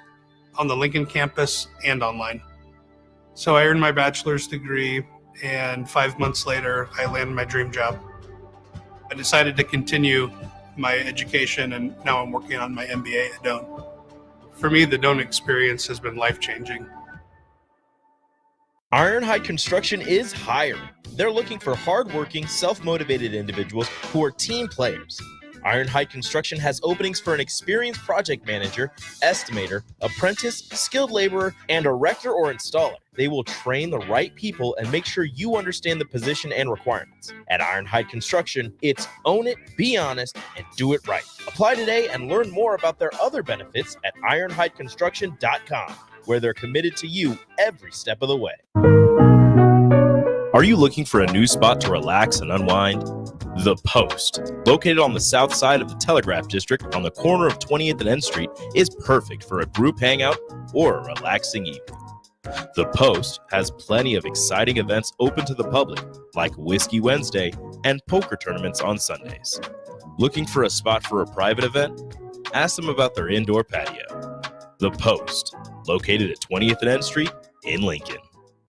on the Lincoln campus and online. So I earned my bachelor's degree, and 5 months later, I landed my dream job. I decided to continue my education, and now I'm working on my MBA at Doane. For me, the Doane experience has been life-changing. Ironhide Construction is hiring. They're looking for hardworking, self-motivated individuals who are team players. Ironhide Construction has openings for an experienced project manager, estimator, apprentice, skilled laborer, and erector or installer. They will train the right people and make sure you understand the position and requirements. At Ironhide Construction, it's own it, be honest, and do it right. Apply today and learn more about their other benefits at ironhideconstruction.com, where they're committed to you every step of the way. Are you looking for a new spot to relax and unwind? The Post, located on the south side of the Telegraph District on the corner of 20th and N Street, is perfect for a group hangout or a relaxing evening. The Post has plenty of exciting events open to the public, like Whiskey Wednesday and poker tournaments on Sundays. Looking for a spot for a private event? Ask them about their indoor patio. The Post, located at 20th and N Street in Lincoln.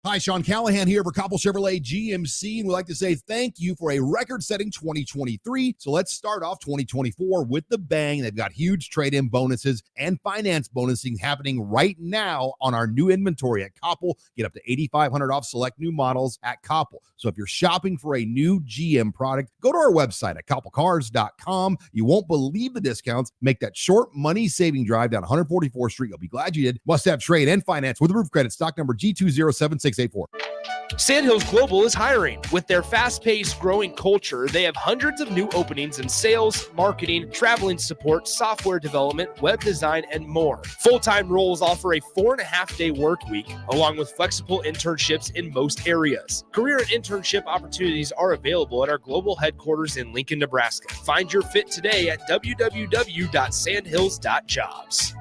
Hi, Sean Callahan here for Koppel Chevrolet GMC, and we'd like to say thank you for a record-setting 2023. So let's start off 2024 with the bang. They've got huge trade-in bonuses and finance bonusing happening right now on our new inventory at Koppel. Get up to $8,500 off select new models at Koppel. So if you're shopping for a new GM product, go to our website at koppelcars.com. You won't believe the discounts. Make that short money-saving drive down 144th Street. You'll be glad you did. Must have trade and finance with roof credit. Stock number G20768. Sandhills Global is hiring. With their fast-paced, growing culture, they have hundreds of new openings in sales, marketing, traveling support, software development, web design, and more. Full-time roles offer a 4.5-day work week, along with flexible internships in most areas. Career and internship opportunities are available at our global headquarters in Lincoln, Nebraska. Find your fit today at www.sandhills.jobs.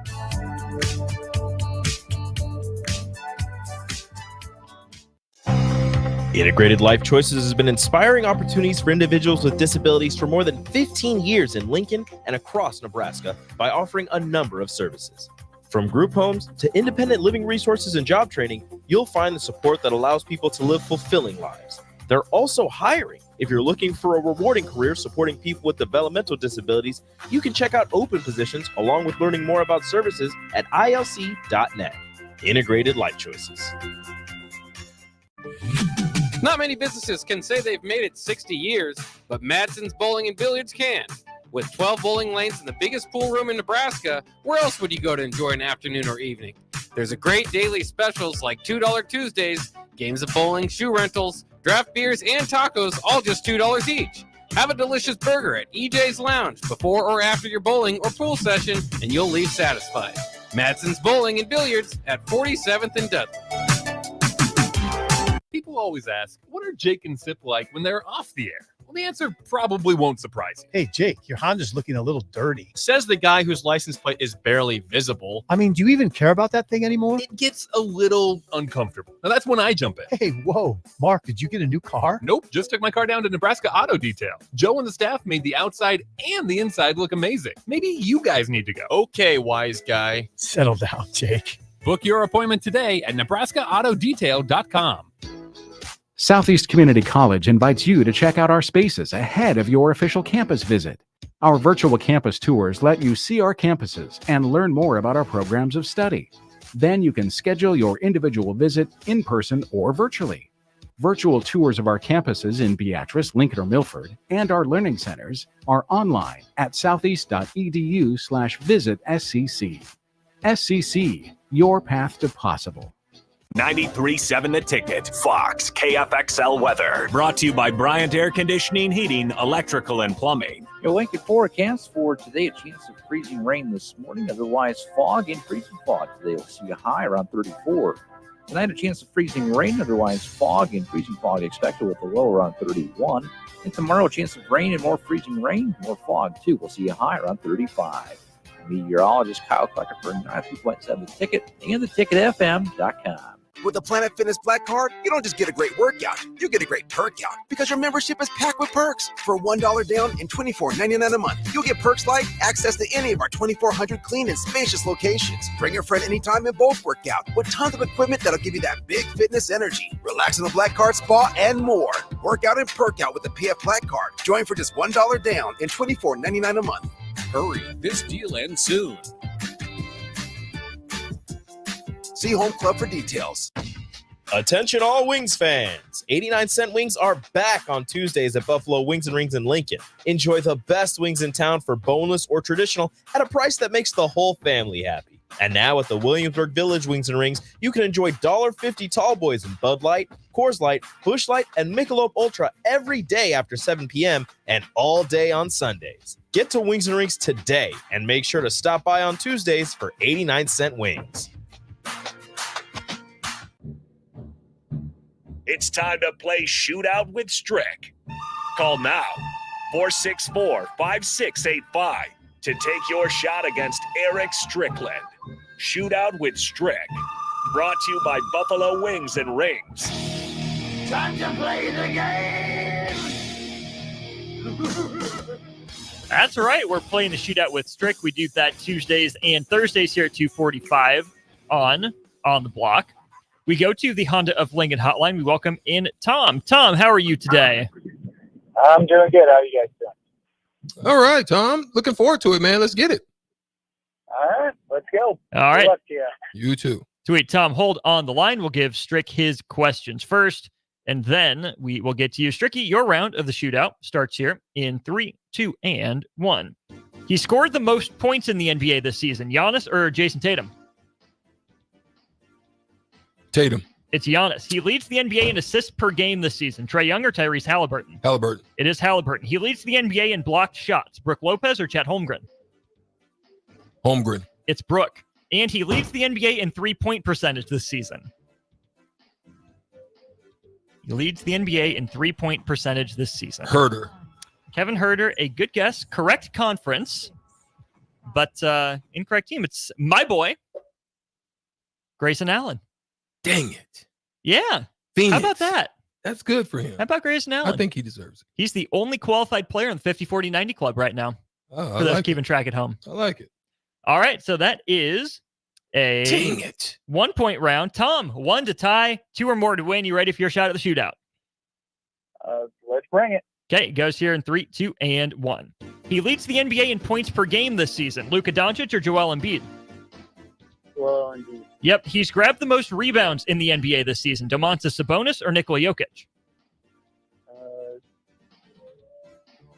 Integrated Life Choices has been inspiring opportunities for individuals with disabilities for more than 15 years in Lincoln and across Nebraska by offering a number of services. From group homes to independent living resources and job training, you'll find the support that allows people to live fulfilling lives. They're also hiring. If you're looking for a rewarding career supporting people with developmental disabilities, you can check out open positions along with learning more about services at ilc.net. Integrated Life Choices. Not many businesses can say they've made it 60 years, but Madsen's Bowling and Billiards can. With 12 bowling lanes and the biggest pool room in Nebraska, where else would you go to enjoy an afternoon or evening? There's a great daily specials like $2 Tuesdays, games of bowling, shoe rentals, draft beers, and tacos, all just $2 each. Have a delicious burger at EJ's Lounge before or after your bowling or pool session, and you'll leave satisfied. Madsen's Bowling and Billiards at 47th and Dudley. People always ask, what are Jake and Sip like when they're off the air? Well, the answer probably won't surprise you. Hey, Jake, your Honda's looking a little dirty. Says the guy whose license plate is barely visible. I mean, do you even care about that thing anymore? It gets a little uncomfortable. Now, that's when I jump in. Hey, whoa. Mark, did you get a new car? Nope, just took my car down to Nebraska Auto Detail. Joe and the staff made the outside and the inside look amazing. Maybe you guys need to go. Okay, wise guy. Settle down, Jake. Book your appointment today at nebraskaautodetail.com. Southeast Community College invites you to check out our spaces ahead of your official campus visit. Our virtual campus tours let you see our campuses and learn more about our programs of study. Then you can schedule your individual visit in person or virtually. Virtual tours of our campuses in Beatrice, Lincoln, or Milford, and our learning centers are online at southeast.edu/visit SCC. SCC, your path to possible. 93.7 The Ticket, Fox, KFXL weather. Brought to you by Bryant Air Conditioning, Heating, Electrical, and Plumbing. Your Lincoln forecast for today, a chance of freezing rain this morning, otherwise fog and freezing fog. Today we'll see a high around 34. Tonight, a chance of freezing rain, otherwise fog and freezing fog expected with a low around 31. And tomorrow, a chance of rain and more freezing rain, more fog too. We'll see a high around 35. Meteorologist Kyle Clucker for 93.7 The Ticket and theticketfm.com. With the Planet Fitness Black Card, you don't just get a great workout, you get a great perk out because your membership is packed with perks. For $1 down and $24.99 a month, you'll get perks like access to any of our 2,400 clean and spacious locations. Bring your friend anytime and both work out with tons of equipment that'll give you that big fitness energy. Relax in the Black Card spa and more. Work out and perk out with the PF Black Card. Join for just $1 down and $24.99 a month. Hurry, this deal ends soon. See Home Club for details. Attention all Wings fans. 89-cent wings are back on Tuesdays at Buffalo Wings and Rings in Lincoln. Enjoy the best wings in town for boneless or traditional at a price that makes the whole family happy. And now at the Williamsburg Village Wings and Rings, you can enjoy $1.50 tall boys in Bud Light, Coors Light, Busch Light, and Michelob Ultra every day after 7 p.m. and all day on Sundays. Get to Wings and Rings today and make sure to stop by on Tuesdays for 89-cent wings. It's time to play Shootout with Strick. Call now, 464-5685, to take your shot against Erick Strickland. Shootout with Strick. Brought to you by Buffalo Wings and Rings. Time to play the game! That's right. We're playing the shootout with Strick. We do that Tuesdays and Thursdays here at 2:45 on the block. We go to the Honda of Lincoln hotline. We welcome in Tom. Tom, how are you today? I'm doing good. How are you guys doing? All right, Tom. Looking forward to it, man. Let's get it. All right, let's go. All right. Good luck to you. You too. Sweet. Tom, hold on the line. We'll give Strick his questions first, and then we will get to you. Stricky, your round of the shootout starts here in 3, 2, and 1. He scored the most points in the NBA this season. Giannis or Jason Tatum? Tatum. It's Giannis. He leads the NBA in assists per game this season. Trae Young or Tyrese Halliburton? Halliburton. It is Halliburton. He leads the NBA in blocked shots. Brooke Lopez or Chet Holmgren? Holmgren. It's Brooke. And he leads the NBA in three-point percentage this season. He leads the NBA in three-point percentage this season. Herter. Kevin Herter, a good guess. Correct conference, but incorrect team. It's my boy, Grayson Allen. Dang it. Yeah. Phoenix. How about that? That's good for him. How about Grayson Allen? I think he deserves it. He's the only qualified player in the 50-40-90 club right now. Oh, for those keeping track at home. I like it. All right, so that is a Dang it. 1-point round. Tom, 1 to tie, 2 or more to win. You ready for your shot at the shootout? Let's bring it. Okay, it goes here in 3, 2, and 1. He leads the NBA in points per game this season. Luka Doncic or Joel Embiid? Well, indeed. Yep, he's grabbed the most rebounds in the NBA this season. Domantas Sabonis or Nikola Jokic?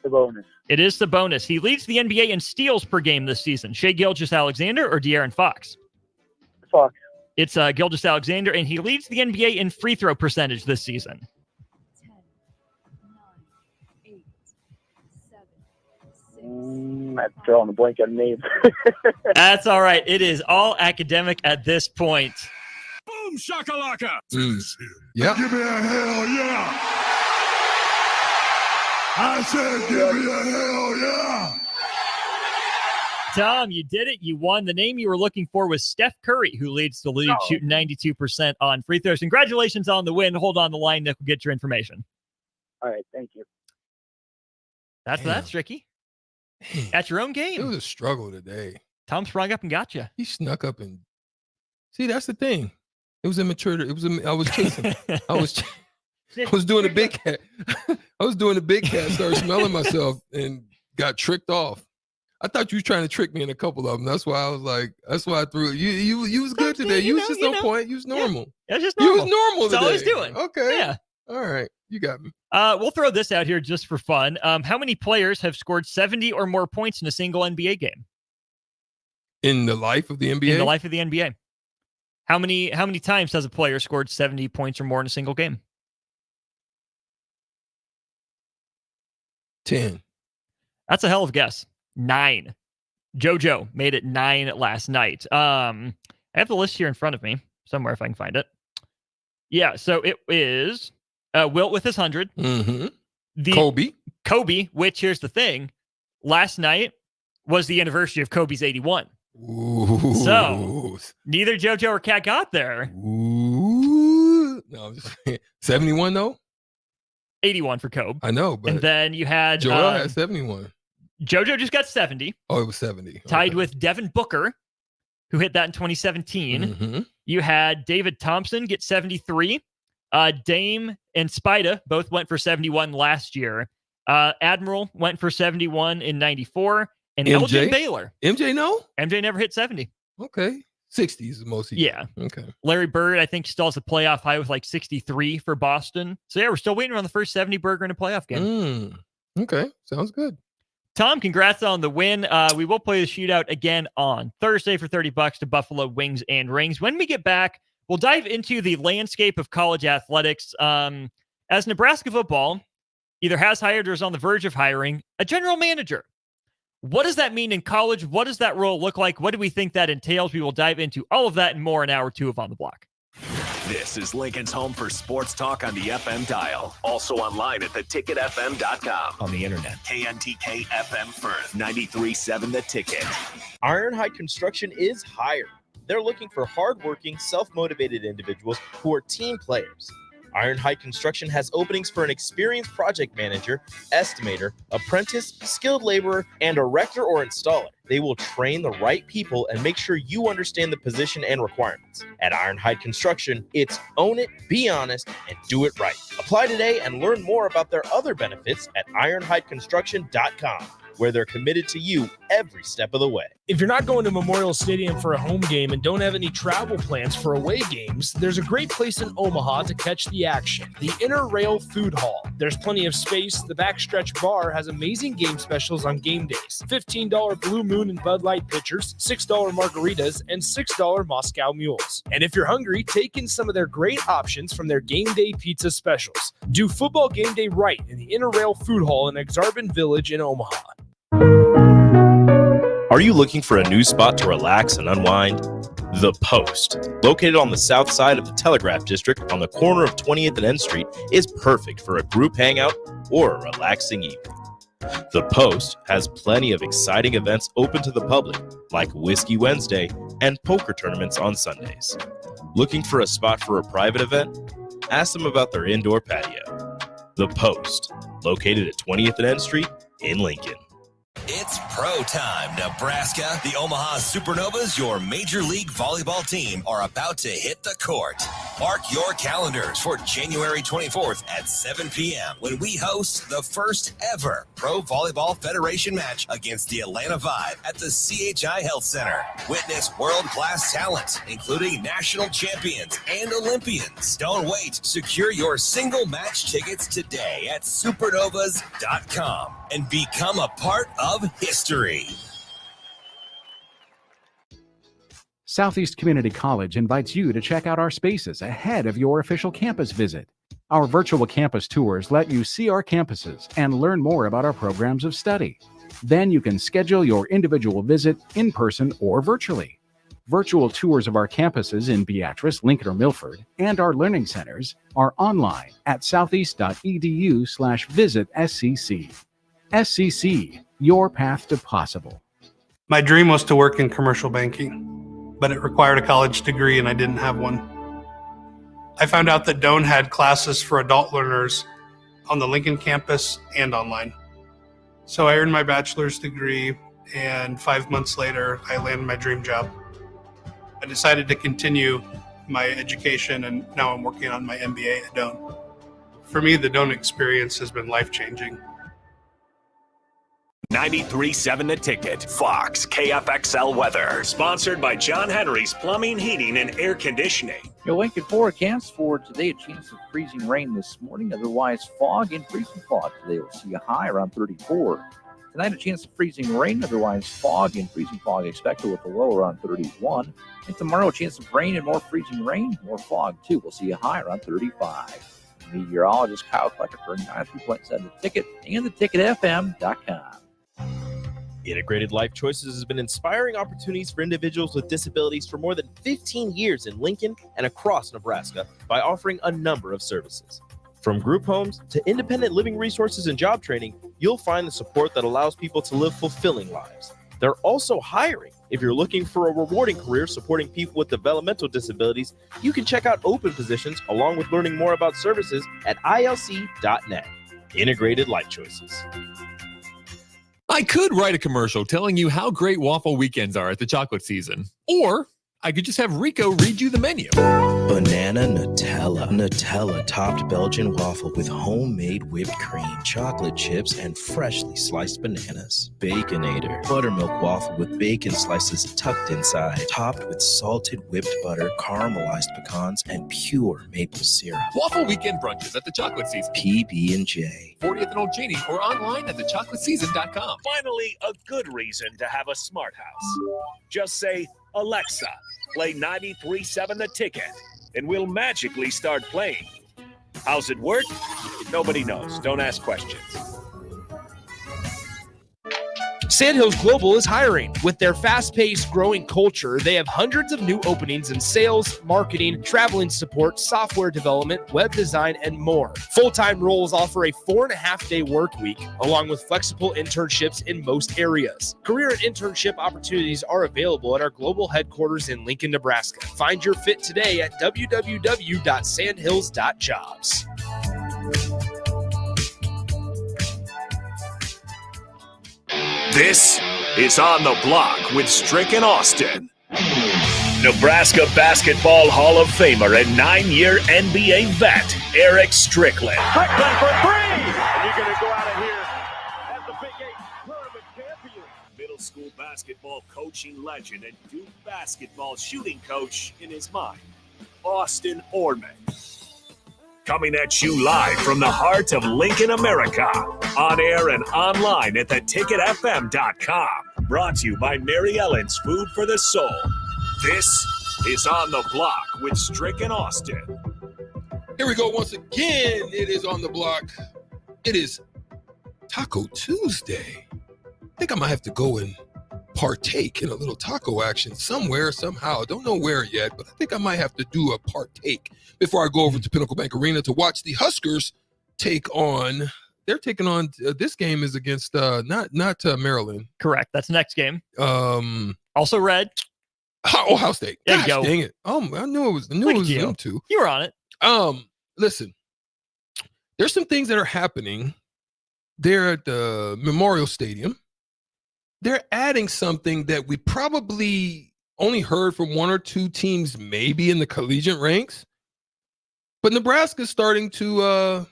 Sabonis. It is Sabonis. He leads the NBA in steals per game this season. Shai Gilgeous-Alexander or De'Aaron Fox? Fox. It's Gilgeous-Alexander, and he leads the NBA in free throw percentage this season. 10, 9, 8, 7, 6. I'm drawing a blank on names. That's all right. It is all academic at this point. Boom shakalaka. Yeah. Give me a hell yeah. I said give me a hell yeah. Tom, you did it. You won. The name you were looking for was Steph Curry, who leads the league, shooting 92% on free throws. Congratulations on the win. Hold on the line, Nick. We'll get your information. All right, thank you. That's Stricky. At your own game. It was a struggle today. Tom sprung up and got you. He snuck up and see. That's the thing. It was immature. I was chasing. I was doing a big cat. I was doing a big cat. Started smelling myself and got tricked off. I thought you was trying to trick me in a couple of them. That's why I was like. That's why I threw it. You was good today. You was just on point. You was normal. Yeah, just normal. You was normal That's today. all he's doing. Okay. Yeah. All right. You got me. We'll throw this out here just for fun. How many players have scored 70 or more points in a single NBA game? In the life of the NBA? In the life of the NBA. How many times has a player scored 70 points or more in a single game? 10. That's a hell of a guess. 9. JoJo made it 9 last night. I have the list here in front of me somewhere if I can find it. Yeah, so it is Wilt with his 100. Mm-hmm. Kobe, which here's the thing. Last night was the anniversary of Kobe's 81. Ooh. So neither JoJo or Kat got there. Ooh. No, I'm just saying. 71 though? 81 for Kobe. I know, but and then you had Joel had 71. JoJo just got 70. Oh, it was 70. Tied with Devin Booker, who hit that in 2017. Mm-hmm. You had David Thompson get 73. Dame and Spida both went for 71 last year. Admiral went for 71 in 94. And MJ? Elgin Baylor. MJ, no? MJ never hit 70. Okay. 60 is the most. Yeah. Okay. Larry Bird, I think, still has a playoff high with like 63 for Boston. So, yeah, we're still waiting on the first 70 burger in a playoff game. Okay. Sounds good. Tom, congrats on the win. We will play the shootout again on Thursday for $30 to Buffalo Wings and Rings. When we get back, we'll dive into the landscape of college athletics. As Nebraska football either has hired or is on the verge of hiring a general manager. What does that mean in college? What does that role look like? What do we think that entails? We will dive into all of that and more in hour 2 of On the Block. This is Lincoln's home for sports talk on the FM dial. Also online at theticketfm.com. On the internet. KNTK FM Firth, 93.7 The Ticket. Ironhide Construction is hiring. They're looking for hardworking, self-motivated individuals who are team players. Iron Height Construction has openings for an experienced project manager, estimator, apprentice, skilled laborer, and erector or installer. They will train the right people and make sure you understand the position and requirements. At Iron Height Construction, it's own it, be honest, and do it right. Apply today and learn more about their other benefits at ironheightconstruction.com, where they're committed to you every step of the way. If you're not going to Memorial Stadium for a home game and don't have any travel plans for away games, there's a great place in Omaha to catch the action, the Inner Rail Food Hall. There's plenty of space. The Backstretch Bar has amazing game specials on game days. $15 Blue Moon and Bud Light pitchers, $6 margaritas, and $6 Moscow Mules. And if you're hungry, take in some of their great options from their game day pizza specials. Do football game day right in the Inner Rail Food Hall in Exarban Village in Omaha. Are you looking for a new spot to relax and unwind? The Post, located on the south side of the Telegraph District on the corner of 20th and N Street, is perfect for a group hangout or a relaxing evening. The Post has plenty of exciting events open to the public, like Whiskey Wednesday and poker tournaments on Sundays. Looking for a spot for a private event? Ask them about their indoor patio. The Post, located at 20th and N Street in Lincoln. It's pro time, Nebraska. The Omaha Supernovas, your Major League Volleyball team, are about to hit the court. Mark your calendars for January 24th at 7 p.m. when we host the first ever Pro Volleyball Federation match against the Atlanta Vibe at the CHI Health Center. Witness world-class talent, including national champions and Olympians. Don't wait. Secure your single match tickets today at supernovas.com and become a part of history. Southeast Community College invites you to check out our spaces ahead of your official campus visit. Our virtual campus tours let you see our campuses and learn more about our programs of study. Then you can schedule your individual visit in person or virtually. Virtual tours of our campuses in Beatrice, Lincoln, or Milford, and our learning centers are online at southeast.edu/visit-SCC. SCC, your path to possible. My dream was to work in commercial banking, but it required a college degree and I didn't have one. I found out that Doane had classes for adult learners on the Lincoln campus and online. So I earned my bachelor's degree, and 5 months later, I landed my dream job. I decided to continue my education, and now I'm working on my MBA at Doane. For me, the Doane experience has been life-changing. 93.7 The Ticket, Fox, KFXL weather. Sponsored by John Henry's Plumbing, Heating, and Air Conditioning. Your Lincoln forecast for today, a chance of freezing rain this morning. Otherwise, fog and freezing fog today. We'll see a high around 34. Tonight, a chance of freezing rain. Otherwise, fog and freezing fog expected with a low around 31. And tomorrow, a chance of rain and more freezing rain, more fog too. We'll see a high around 35. Meteorologist Kyle Klecker for 93.7 The Ticket and theticketfm.com. Integrated Life Choices has been inspiring opportunities for individuals with disabilities for more than 15 years in Lincoln and across Nebraska by offering a number of services. From group homes to independent living resources and job training, you'll find the support that allows people to live fulfilling lives. They're also hiring. If you're looking for a rewarding career supporting people with developmental disabilities, you can check out open positions along with learning more about services at ilc.net. Integrated Life Choices. I could write a commercial telling you how great waffle weekends are at the chocolate season. Or I could just have Rico read you the menu. Banana Nutella. Nutella topped Belgian waffle with homemade whipped cream, chocolate chips, and freshly sliced bananas. Baconator. Buttermilk waffle with bacon slices tucked inside, topped with salted whipped butter, caramelized pecans, and pure maple syrup. Waffle weekend brunches at the chocolate season. PB&J. 40th and Old Cheney or online at thechocolateseason.com. Finally, a good reason to have a smart house. Just say, Alexa, play 93.7 The Ticket, and we'll magically start playing. How's it work? Nobody knows. Don't ask questions. Sandhills Global is hiring. With their fast-paced, growing culture, they have hundreds of new openings in sales, marketing, traveling support, software development, web design, and more. Full-time roles offer a 4.5-day work week, along with flexible internships in most areas. Career and internship opportunities are available at our global headquarters in Lincoln, Nebraska. Find your fit today at www.sandhills.jobs. This is On the Block with Strick and Austin. Nebraska Basketball Hall of Famer and 9-year NBA vet, Erick Strickland. Strickland for three! And you're going to go out of here as the Big 8 tournament champion. Middle school basketball coaching legend and Duke basketball shooting coach in his mind, Austin Orman. Coming at you live from the heart of Lincoln, America. On air and online at theticketfm.com. Brought to you by Mary Ellen's Food for the Soul. This is On the Block with Strick and Austin. Here we go once again. It is On the Block. It is Taco Tuesday. I think I might have to go and partake in a little taco action somewhere, somehow. Don't know where yet, but I think I might have to do a partake before I go over to Pinnacle Bank Arena to watch the Huskers take on. They're taking on. This game is against not Maryland. Correct. That's the next game. Also red. Ohio State. There Gosh, you go. dang it. I knew it was them too. You were on it. Listen, there's some things that are happening there at the Memorial Stadium. They're adding something that we probably only heard from one or two teams, maybe in the collegiate ranks. But Nebraska's starting to,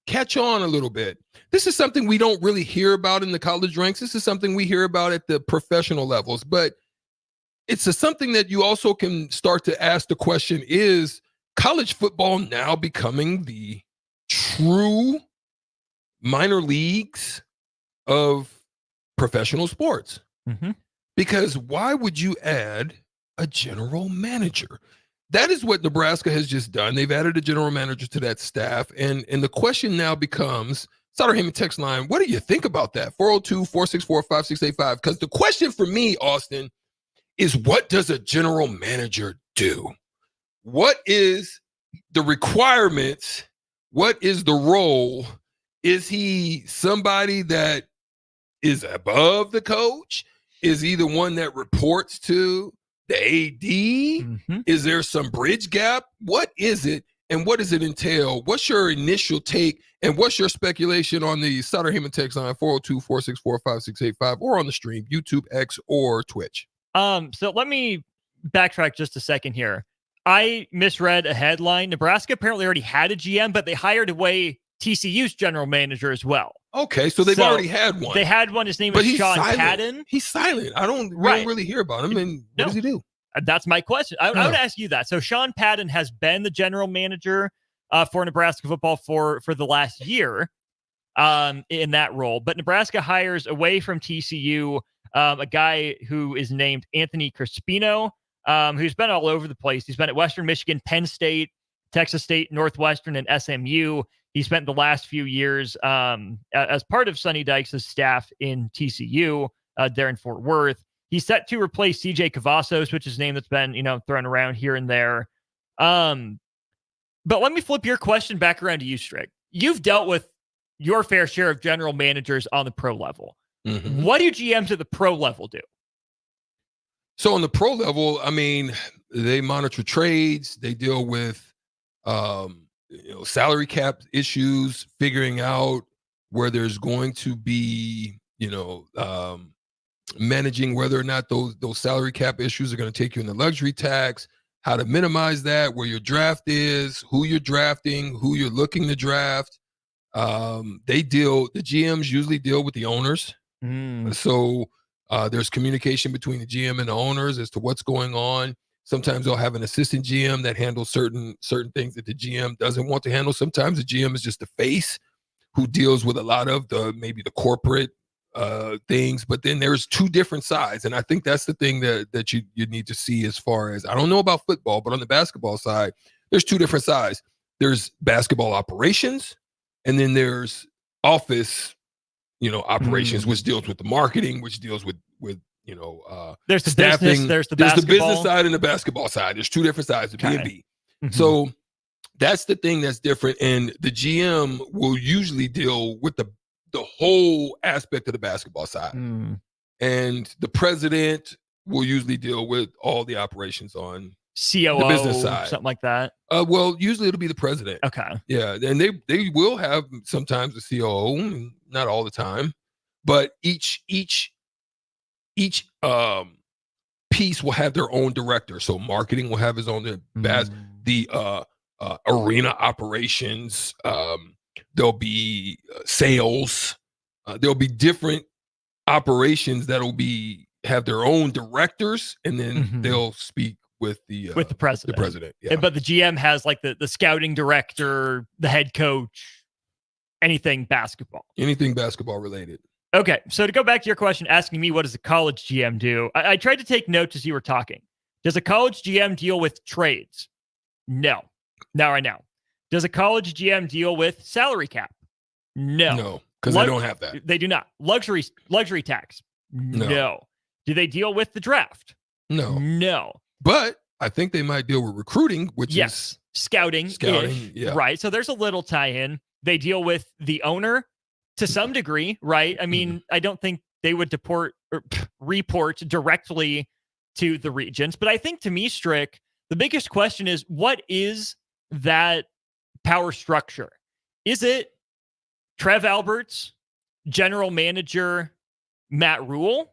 catch on a little bit. This is something we don't really hear about in the college ranks. This is something we hear about at the professional levels. But it's something that you also can start to ask the question, is college football now becoming the true minor leagues of professional sports? Mm-hmm. Because why would you add a general manager? That is what Nebraska has just done. They've added a general manager to that staff. And the question now becomes, Sutter Heyman text line, what do you think about that? 402-464-5685. Because the question for me, Austin, is what does a general manager do? What is the requirements? What is the role? Is he somebody that is above the coach? Is he the one that reports to the AD? Mm-hmm. Is there some bridge gap? What is it? And what does it entail? What's your initial take? And what's your speculation on the Sutter Heyman text line 402-464-5685 or on the stream, YouTube, X, or Twitch? So let me backtrack just a second here. I misread a headline. Nebraska apparently already had a GM, but they hired away TCU's general manager as well. Okay, so they've already had one. They had one. His name is Sean Padden. He's silent. I don't really hear about him. And what does he do? That's my question. I would ask you that. So Sean Padden has been the general manager for Nebraska football for the last year in that role. But Nebraska hires away from TCU a guy who is named Anthony Crispino, who's been all over the place. He's been at Western Michigan, Penn State, Texas State, Northwestern, and SMU. He spent the last few years as part of Sonny Dykes' staff in TCU there in Fort Worth. He's set to replace CJ Cavazos, which is a name that's been, thrown around here and there. But let me flip your question back around to you, Strick. You've dealt with your fair share of general managers on the pro level. Mm-hmm. What do GMs at the pro level do? So on the pro level, I mean, they monitor trades. They deal with salary cap issues, figuring out where there's going to be, managing whether or not those salary cap issues are going to take you in the luxury tax, how to minimize that, where your draft is, who you're drafting, who you're looking to draft. The GMs usually deal with the owners. So there's communication between the GM and the owners as to what's going on. Sometimes they'll have an assistant GM that handles certain things that the GM doesn't want to handle. Sometimes the GM is just the face who deals with a lot of maybe the corporate things. But then there's two different sides. And I think that's the thing that you need to see as far as, I don't know about football, but on the basketball side, there's two different sides. There's basketball operations, and then there's office operations, which deals with the marketing, which deals with there's the staffing. business, there's the business side and the basketball side. There's two different sides of B&B. So that's the thing that's different. And the GM will usually deal with the whole aspect of the basketball side. And the president will usually deal with all the operations on COO, the business side, something like that. Well, usually it'll be the president. Okay. Yeah, and they will have sometimes a COO, not all the time, but each piece will have their own director. So marketing will have his own. The arena operations. There'll be sales. There'll be different operations that'll have their own directors, and then they'll speak with the president. The president, yeah. But the GM has like the scouting director, the head coach, anything basketball related. Okay, so to go back to your question, asking me what does a college GM do? I tried to take notes as you were talking. Does a college GM deal with trades? No. Not right now. Does a college GM deal with salary cap? No, because they don't have that. They do not. Luxury tax? No. Do they deal with the draft? No. But I think they might deal with recruiting, which is scouting, yeah. Right? So there's a little tie-in. They deal with the owner to some degree, right? I mean, I don't think they would report directly to the regents, but I think to me, Strick, the biggest question is, what is that power structure? Is it Trev Alberts, general manager Matt Rule,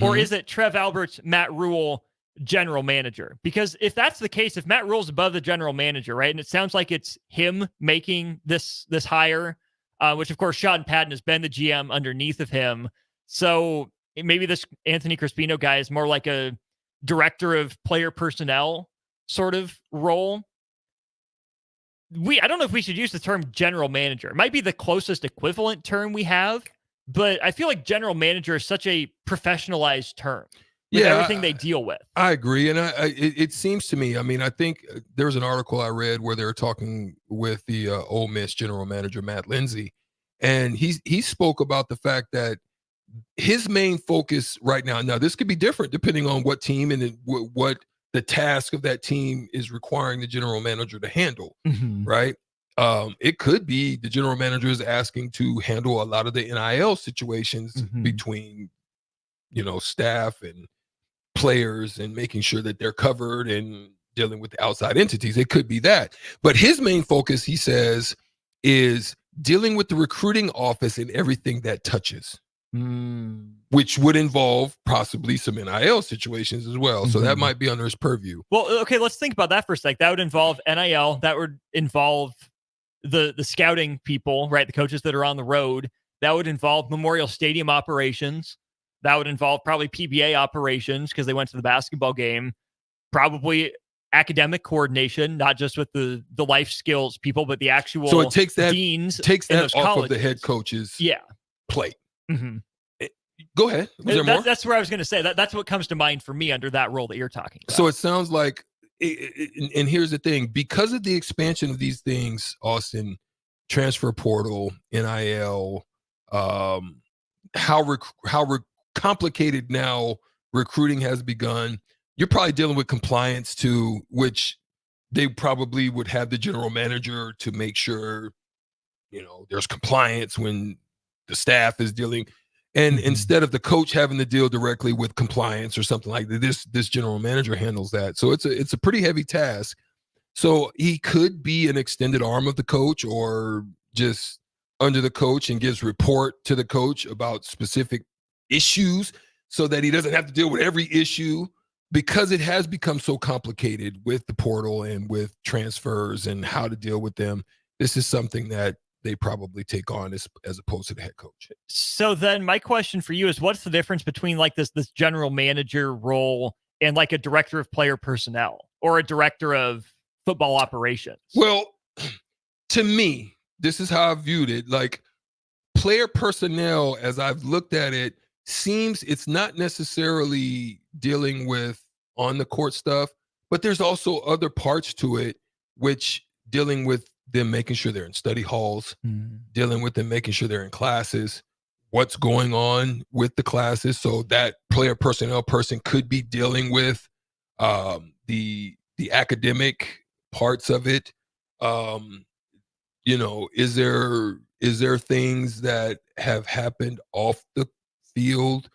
or is it Trev Alberts, Matt Rule, general manager? Because if that's the case, if Matt Rule's above the general manager, right, and it sounds like it's him making this hire, which of course Sean Patton has been the GM underneath of him, so maybe this Anthony Crispino guy is more like a director of player personnel sort of role. I don't know if we should use the term general manager. It might be the closest equivalent term we have, but I feel like general manager is such a professionalized term with everything they deal with. I agree. And it seems to me, I mean, I think there was an article I read where they were talking with the Ole Miss general manager, Matt Lindsay, and he spoke about the fact that his main focus right now this could be different depending on what team and what the task of that team is requiring the general manager to handle, right? It could be the general manager is asking to handle a lot of the NIL situations between, staff and players and making sure that they're covered and dealing with the outside entities. It could be that. But his main focus, he says, is dealing with the recruiting office and everything that touches. Which would involve possibly some NIL situations as well. So that might be under his purview. Well, okay, let's think about that for a sec. That would involve NIL. That would involve the scouting people, right? The coaches that are on the road. That would involve Memorial Stadium operations. That would involve probably PBA operations because they went to the basketball game. Probably academic coordination, not just with the life skills people, but the actual so it takes that, deans takes that off colleges. Of the head coach's plate. Go ahead. Was there more? That's where I was going to say. That's what comes to mind for me under that role that you're talking about. So it sounds like, and here's the thing, because of the expansion of these things, Austin, transfer portal, NIL, how complicated now recruiting has begun. You're probably dealing with compliance too, which they probably would have the general manager to make sure, there's compliance when the staff is dealing. And instead of the coach having to deal directly with compliance or something like that, this general manager handles that. So it's a pretty heavy task. So he could be an extended arm of the coach or just under the coach and gives report to the coach about specific issues so that he doesn't have to deal with every issue, because it has become so complicated with the portal and with transfers and how to deal with them. This is something that they probably take on as opposed to the head coach. So then my question for you is, what's the difference between like this general manager role and like a director of player personnel or a director of football operations? Well, to me, this is how I viewed it. Like player personnel, as I've looked at it, seems it's not necessarily dealing with on the court stuff, but there's also other parts to it, which dealing with them making sure they're in study halls, dealing with them making sure they're in classes, what's going on with the classes. So that player personnel person could be dealing with the academic parts of it. You know, is there things that have happened off the field?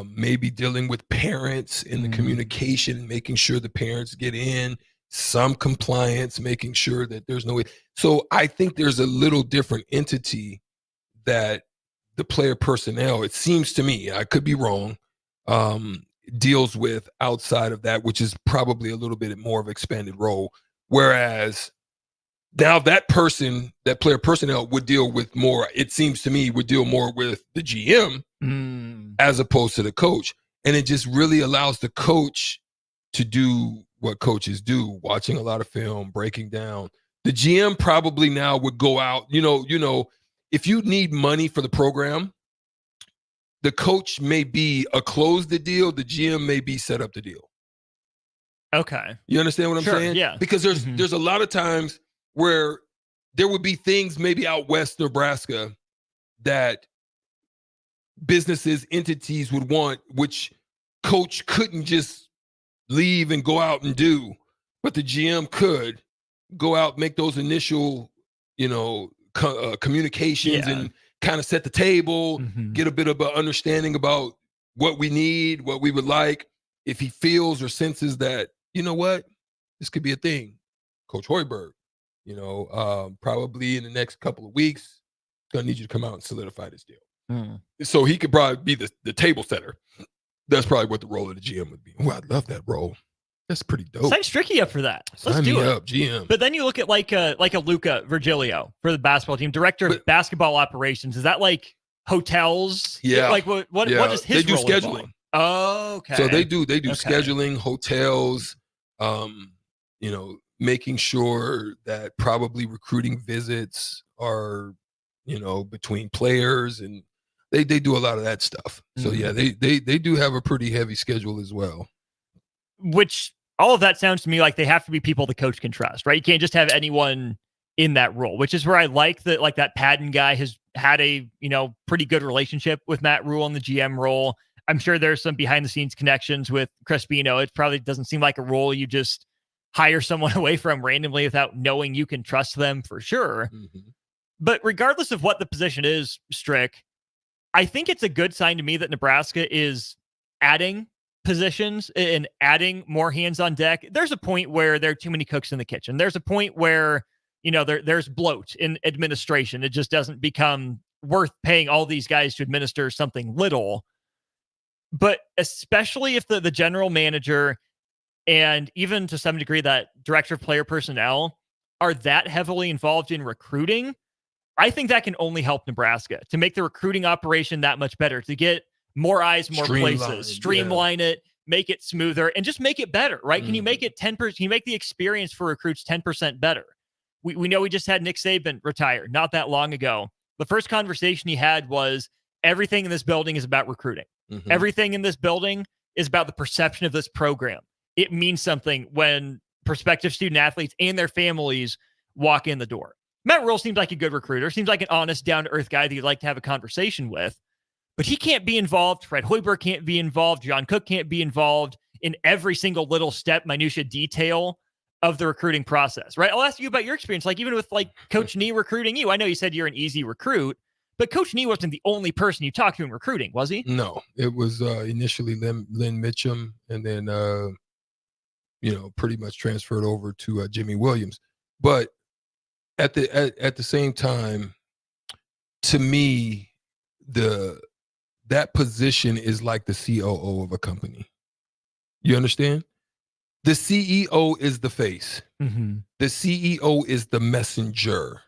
Maybe dealing with parents in the communication, making sure the parents get in, some compliance, making sure that there's no way. So I think there's a little different entity that the player personnel, it seems to me, I could be wrong, deals with outside of that, which is probably a little bit more of an expanded role. Whereas now that player personnel would deal with more, it seems to me, would deal more with the GM as opposed to the coach. And it just really allows the coach to do what coaches do, watching a lot of film, breaking down. The GM probably now would go out, you know, if you need money for the program, the coach may be close the deal, the GM may be set up the deal. Okay. You understand what I'm saying? Yeah. Because there's a lot of times where there would be things maybe out west Nebraska that businesses, entities would want, which coach couldn't just leave and go out and do, but the GM could go out, make those initial, you know, communications and kind of set the table, get a bit of an understanding about what we need, what we would like. If he feels or senses that, you know what, this could be a thing, Coach Hoiberg, you know, probably in the next couple of weeks, gonna need you to come out and solidify this deal. So he could probably be the table setter. That's probably what the role of the GM would be. Oh, I love that role. That's pretty dope. Sign Stricky up for that. Sign me up, GM. But then you look at like a Luca Virgilio for the basketball team, director of basketball operations. Is that like hotels? Yeah. Like what is his They do role scheduling. involved? Oh, okay. So they do scheduling, hotels, you know, making sure that probably recruiting visits are, you know, between players, and they do a lot of that stuff. So yeah, they do have a pretty heavy schedule as well. Which all of that sounds to me like they have to be people the coach can trust, right? You can't just have anyone in that role, which is where I like that. Like that Padden guy has had a, you know, pretty good relationship with Matt Rule in the GM role. I'm sure there's some behind the scenes connections with Crespino. It probably doesn't seem like a role you just hire someone away from randomly without knowing you can trust them for sure. But regardless of what the position is, Strick, I think it's a good sign to me that Nebraska is adding positions and adding more hands on deck. There's a point where there are too many cooks in the kitchen. There's a point where, you know, there's bloat in administration. It just doesn't become worth paying all these guys to administer something little. But especially if the general manager and even to some degree that director of player personnel are that heavily involved in recruiting, I think that can only help Nebraska to make the recruiting operation that much better, to get more eyes, more places, streamline it, make it smoother, and just make it better, right? Can you make it 10%? Can you make the experience for recruits 10% better? We know we just had Nick Saban retire not that long ago. The first conversation he had was everything in this building is about recruiting. Everything in this building is about the perception of this program. It means something when prospective student athletes and their families walk in the door. Matt Rule seems like a good recruiter, seems like an honest, down-to-earth guy that you'd like to have a conversation with. But he can't be involved. Fred Hoiberg can't be involved. John Cook can't be involved in every single little step, minutia detail of the recruiting process, right? I'll ask you about your experience, like even with like Coach Nee recruiting you. I know you said you're an easy recruit, but Coach Nee wasn't the only person you talked to in recruiting, was he? No, it was initially Lynn Mitchum, and then, you know, pretty much transferred over to Jimmy Williams. But at the same time, to me, that position is like the COO of a company. You understand? The CEO is the face. The CEO is the messenger.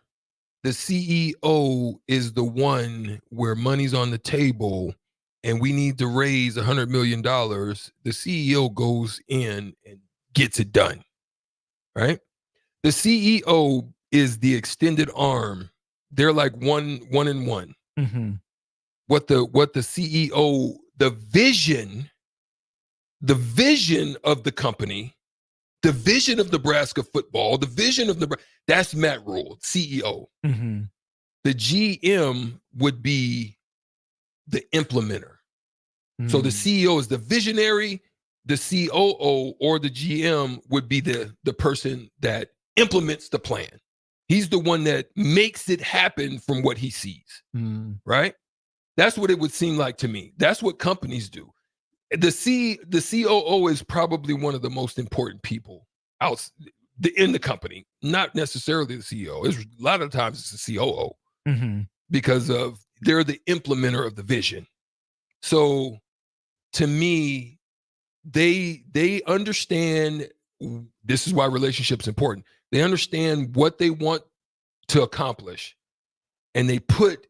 The CEO is the one where money's on the table and we need to raise $100 million. The CEO goes in and gets it done, right? The CEO is the extended arm. They're like one in one. What the CEO, the vision of the company, the vision of Nebraska football, the vision of Nebraska, that's Matt Rule, CEO. The GM would be the implementer. So the CEO is the visionary, the COO or the GM would be the person that implements the plan. He's the one that makes it happen from what he sees, right? That's what it would seem like to me. That's what companies do. The COO is probably one of the most important people in the company, not necessarily the CEO. A lot of times it's the COO because they're the implementer of the vision. So to me, they understand, this is why relationships are important. They understand what they want to accomplish, and they put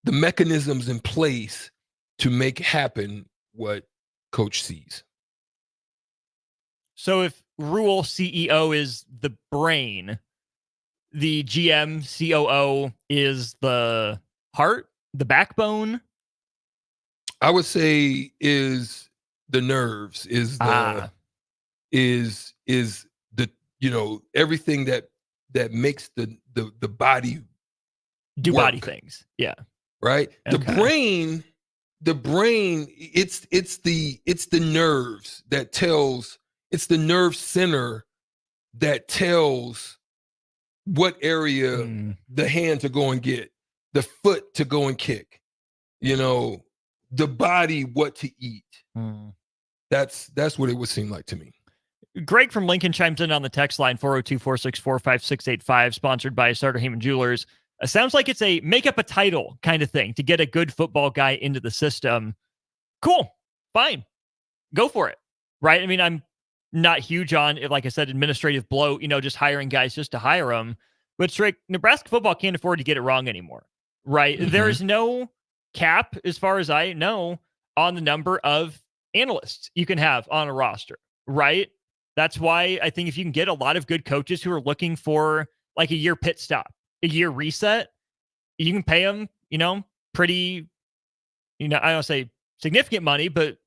the mechanisms in place to make happen what coach sees. So if Rule CEO is the brain, the GM COO is the heart, the backbone? I would say is the nerves, is the everything that makes the body do work. Body things. Yeah. Right? Okay. The brain, it's the nerves that tells, it's the nerve center that tells what area the hand to go and get, the foot to go and kick, the body what to eat. That's what it would seem like to me. Greg from Lincoln chimes in on the text line 402-464-5685, sponsored by Sartor Heyman Jewelers. Sounds like it's a make up a title kind of thing to get a good football guy into the system. Cool. Fine. Go for it. Right? I mean, I'm not huge on, like I said, administrative bloat, just hiring guys just to hire them. But Strick, Nebraska football can't afford to get it wrong anymore. Right? There is no cap, as far as I know, on the number of analysts you can have on a roster. Right? That's why I think if you can get a lot of good coaches who are looking for like a year pit stop, a year reset, you can pay them, pretty, I don't say significant money, but,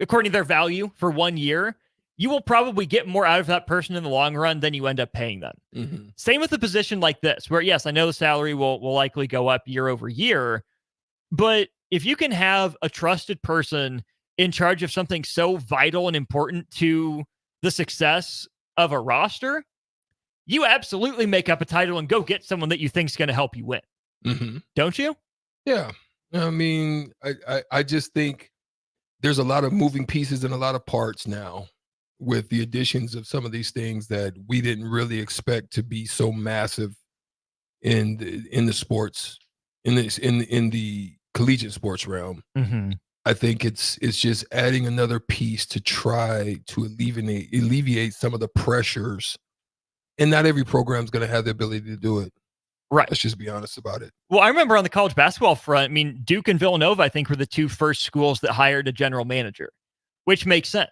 according to their value for 1 year, you will probably get more out of that person in the long run than you end up paying them. Same with a position like this, where, yes, I know the salary will likely go up year over year, but if you can have a trusted person in charge of something so vital and important to the success of a roster, you absolutely make up a title and go get someone that you think is going to help you win. Don't you? Yeah. I mean, I just think there's a lot of moving pieces and a lot of parts now with the additions of some of these things that we didn't really expect to be so massive in the sports, in the collegiate sports realm. I think it's just adding another piece to try to alleviate some of the pressures. And not every program is going to have the ability to do it. Right. Let's just be honest about it. Well, I remember on the college basketball front, I mean, Duke and Villanova, I think, were the two first schools that hired a general manager, which makes sense.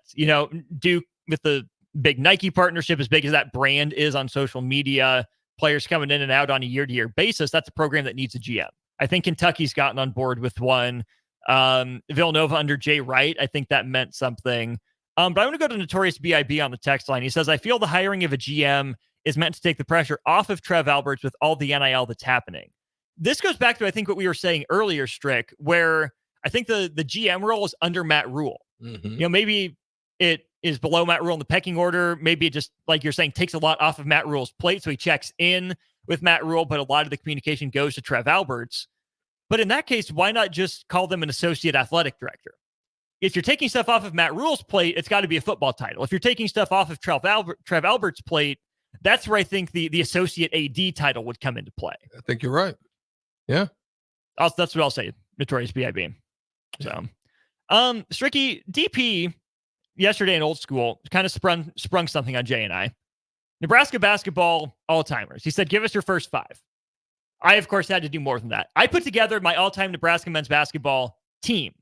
Duke with the big Nike partnership, as big as that brand is on social media, players coming in and out on a year-to-year basis, that's a program that needs a GM. I think Kentucky's gotten on board with one. Villanova under Jay Wright, I think that meant something. But I want to go to Notorious B.I.B. on the text line. He says, I feel the hiring of a GM is meant to take the pressure off of Trev Alberts with all the NIL that's happening. This goes back to, I think, what we were saying earlier, Strick, where I think the GM role is under Matt Rule. Maybe it is below Matt Rule in the pecking order. Maybe it just, like you're saying, takes a lot off of Matt Rule's plate, so he checks in with Matt Rule, but a lot of the communication goes to Trev Alberts. But in that case, why not just call them an associate athletic director? If you're taking stuff off of Matt Rule's plate, it's got to be a football title. If you're taking stuff off of Trev Alberts' plate, that's where I think the associate AD title would come into play. I think you're right. Yeah. That's what I'll say. Notorious B.I.B. So, Stricky, DP yesterday in Old School kind of sprung something on Jay and I. Nebraska basketball all-timers. He said, give us your first 5. I, of course, had to do more than that. I put together my all-time Nebraska men's basketball team,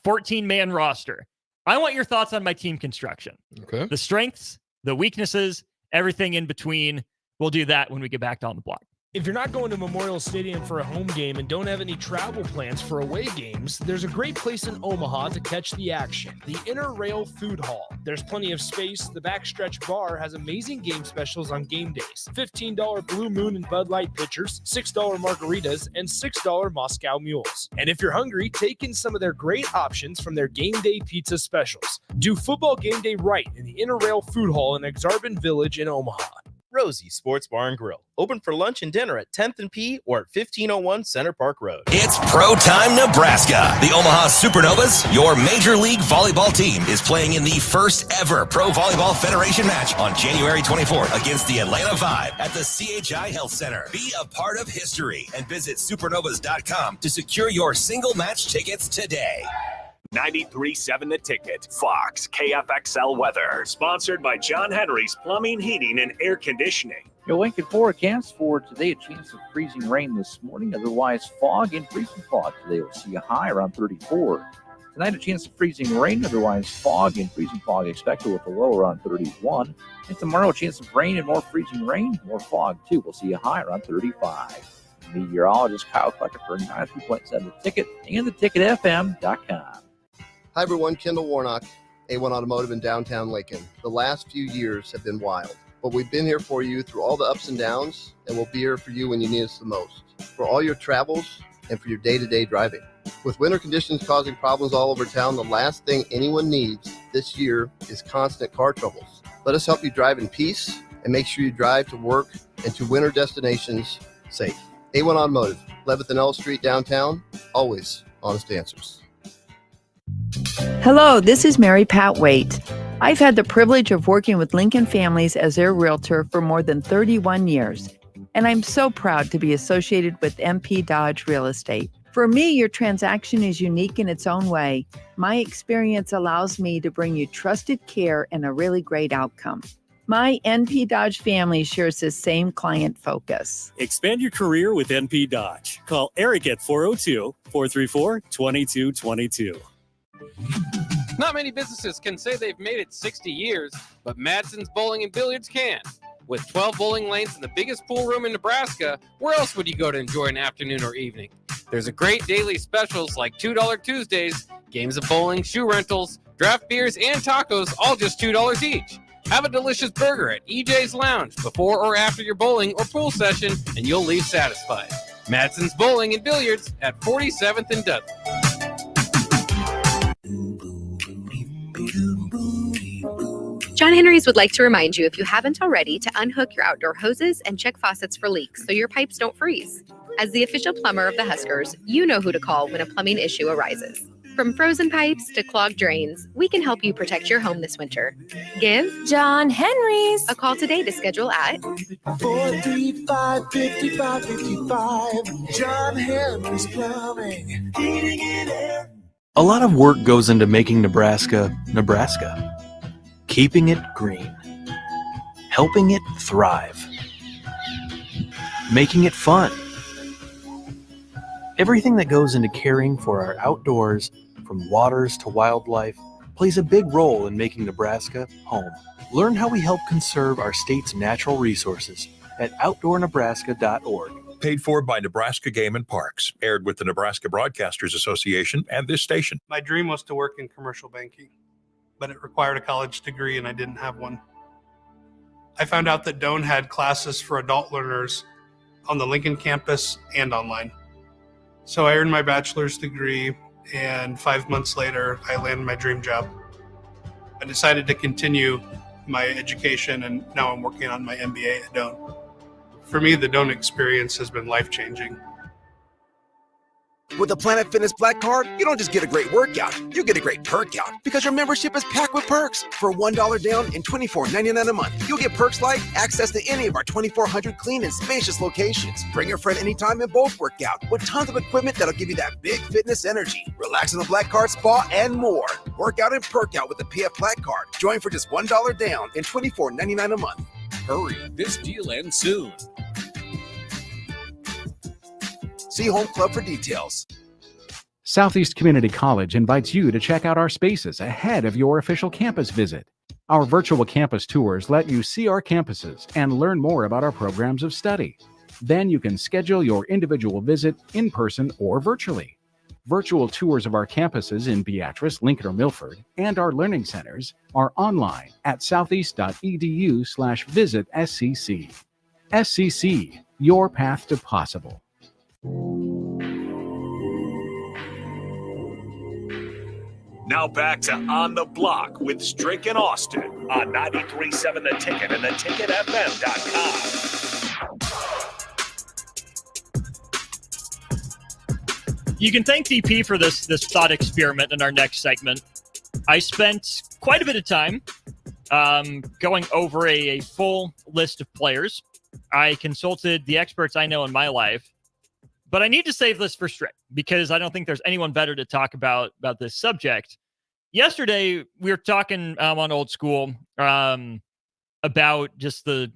14-man roster. I want your thoughts on my team construction. Okay. The strengths, the weaknesses, everything in between. We'll do that when we get back to On the Block. If you're not going to Memorial Stadium for a home game and don't have any travel plans for away games, there's a great place in Omaha to catch the action, the Inner Rail Food Hall. There's plenty of space. The Backstretch Bar has amazing game specials on game days. $15 Blue Moon and Bud Light pitchers, $6 margaritas, and $6 Moscow Mules. And if you're hungry, take in some of their great options from their game day pizza specials. Do football game day right in the Inner Rail Food Hall in Exarban Village in Omaha. Rosie Sports Bar and Grill. Open for lunch and dinner at 10th and P or at 1501 Center Park Road. It's Pro Time Nebraska. The Omaha Supernovas, your Major League Volleyball team, is playing in the first ever Pro Volleyball Federation match on January 24th against the Atlanta Vibe at the CHI Health Center. Be a part of history and visit supernovas.com to secure your single match tickets today. 93.7 The Ticket, Fox, KFXL weather. Sponsored by John Henry's Plumbing, Heating, and Air Conditioning. Your Lincoln forecast for today, a chance of freezing rain this morning. Otherwise, fog and freezing fog today. We'll see a high around 34. Tonight, a chance of freezing rain. Otherwise, fog and freezing fog expected with a low around 31. And tomorrow, a chance of rain and more freezing rain, more fog too. We'll see a high around 35. Meteorologist Kyle Clucker for 93.7 The Ticket and theticketfm.com. Hi, everyone. Kendall Warnock, A1 Automotive in downtown Lincoln. The last few years have been wild, but we've been here for you through all the ups and downs, and we'll be here for you when you need us the most, for all your travels and for your day-to-day driving. With winter conditions causing problems all over town, the last thing anyone needs this year is constant car troubles. Let us help you drive in peace and make sure you drive to work and to winter destinations safe. A1 Automotive, 11th and L Street downtown, always honest answers. Hello, this is Mary Pat Waite. I've had the privilege of working with Lincoln families as their realtor for more than 31 years, and I'm so proud to be associated with MP Dodge Real Estate. For me, your transaction is unique in its own way. My experience allows me to bring you trusted care and a really great outcome. My NP Dodge family shares the same client focus. Expand your career with NP Dodge. Call Eric at 402-434-2222. Not many businesses can say they've made it 60 years, but Madsen's Bowling and Billiards can. With 12 bowling lanes and the biggest pool room in Nebraska, where else would you go to enjoy an afternoon or evening? There's a great daily specials like $2 Tuesdays, games of bowling, shoe rentals, draft beers, and tacos, all just $2 each. Have a delicious burger at EJ's Lounge before or after your bowling or pool session, and you'll leave satisfied. Madsen's Bowling and Billiards at 47th and Dudley. John Henry's would like to remind you, if you haven't already, to unhook your outdoor hoses and check faucets for leaks so your pipes don't freeze. As the official plumber of the Huskers, you know who to call when a plumbing issue arises. From frozen pipes to clogged drains, we can help you protect your home this winter. Give John Henry's a call today to schedule at 435-5555. John Henry's Plumbing, Heating and Air. A lot of work goes into making Nebraska, Nebraska. Keeping it green. Helping it thrive. Making it fun. Everything that goes into caring for our outdoors, from waters to wildlife, plays a big role in making Nebraska home. Learn how we help conserve our state's natural resources at outdoornebraska.org. Paid for by Nebraska Game and Parks. Aired with the Nebraska Broadcasters Association and this station. My dream was to work in commercial banking, but it required a college degree and I didn't have one. I found out that Doane had classes for adult learners on the Lincoln campus and online. So I earned my bachelor's degree, and 5 months later, I landed my dream job. I decided to continue my education, and now I'm working on my MBA at Doane. For me, the Doane experience has been life-changing. With the Planet Fitness Black Card, you don't just get a great workout, you get a great perk out because your membership is packed with perks. For $1 down and $24.99 a month, you'll get perks like access to any of our 2,400 clean and spacious locations. Bring your friend anytime and both work out with tons of equipment that'll give you that big fitness energy. Relax in the Black Card spa and more. Work out and perk out with the PF Black Card. Join for just $1 down and $24.99 a month. Hurry, this deal ends soon. See Home Club for details. Southeast Community College invites you to check out our spaces ahead of your official campus visit. Our virtual campus tours let you see our campuses and learn more about our programs of study. Then you can schedule your individual visit in person or virtually. Virtual tours of our campuses in Beatrice, Lincoln, or Milford, and our learning centers are online at southeast.edu/visit SCC. SCC, your path to possible. Now back to On the Block with Strick and Austin on 93.7 The Ticket and theticketfm.com. You can thank DP for this thought experiment in our next segment. I spent quite a bit of time going over a full list of players. I consulted the experts I know in my life, but I need to save this for Strick because I don't think there's anyone better to talk about this subject. Yesterday, we were talking on Old School about just the,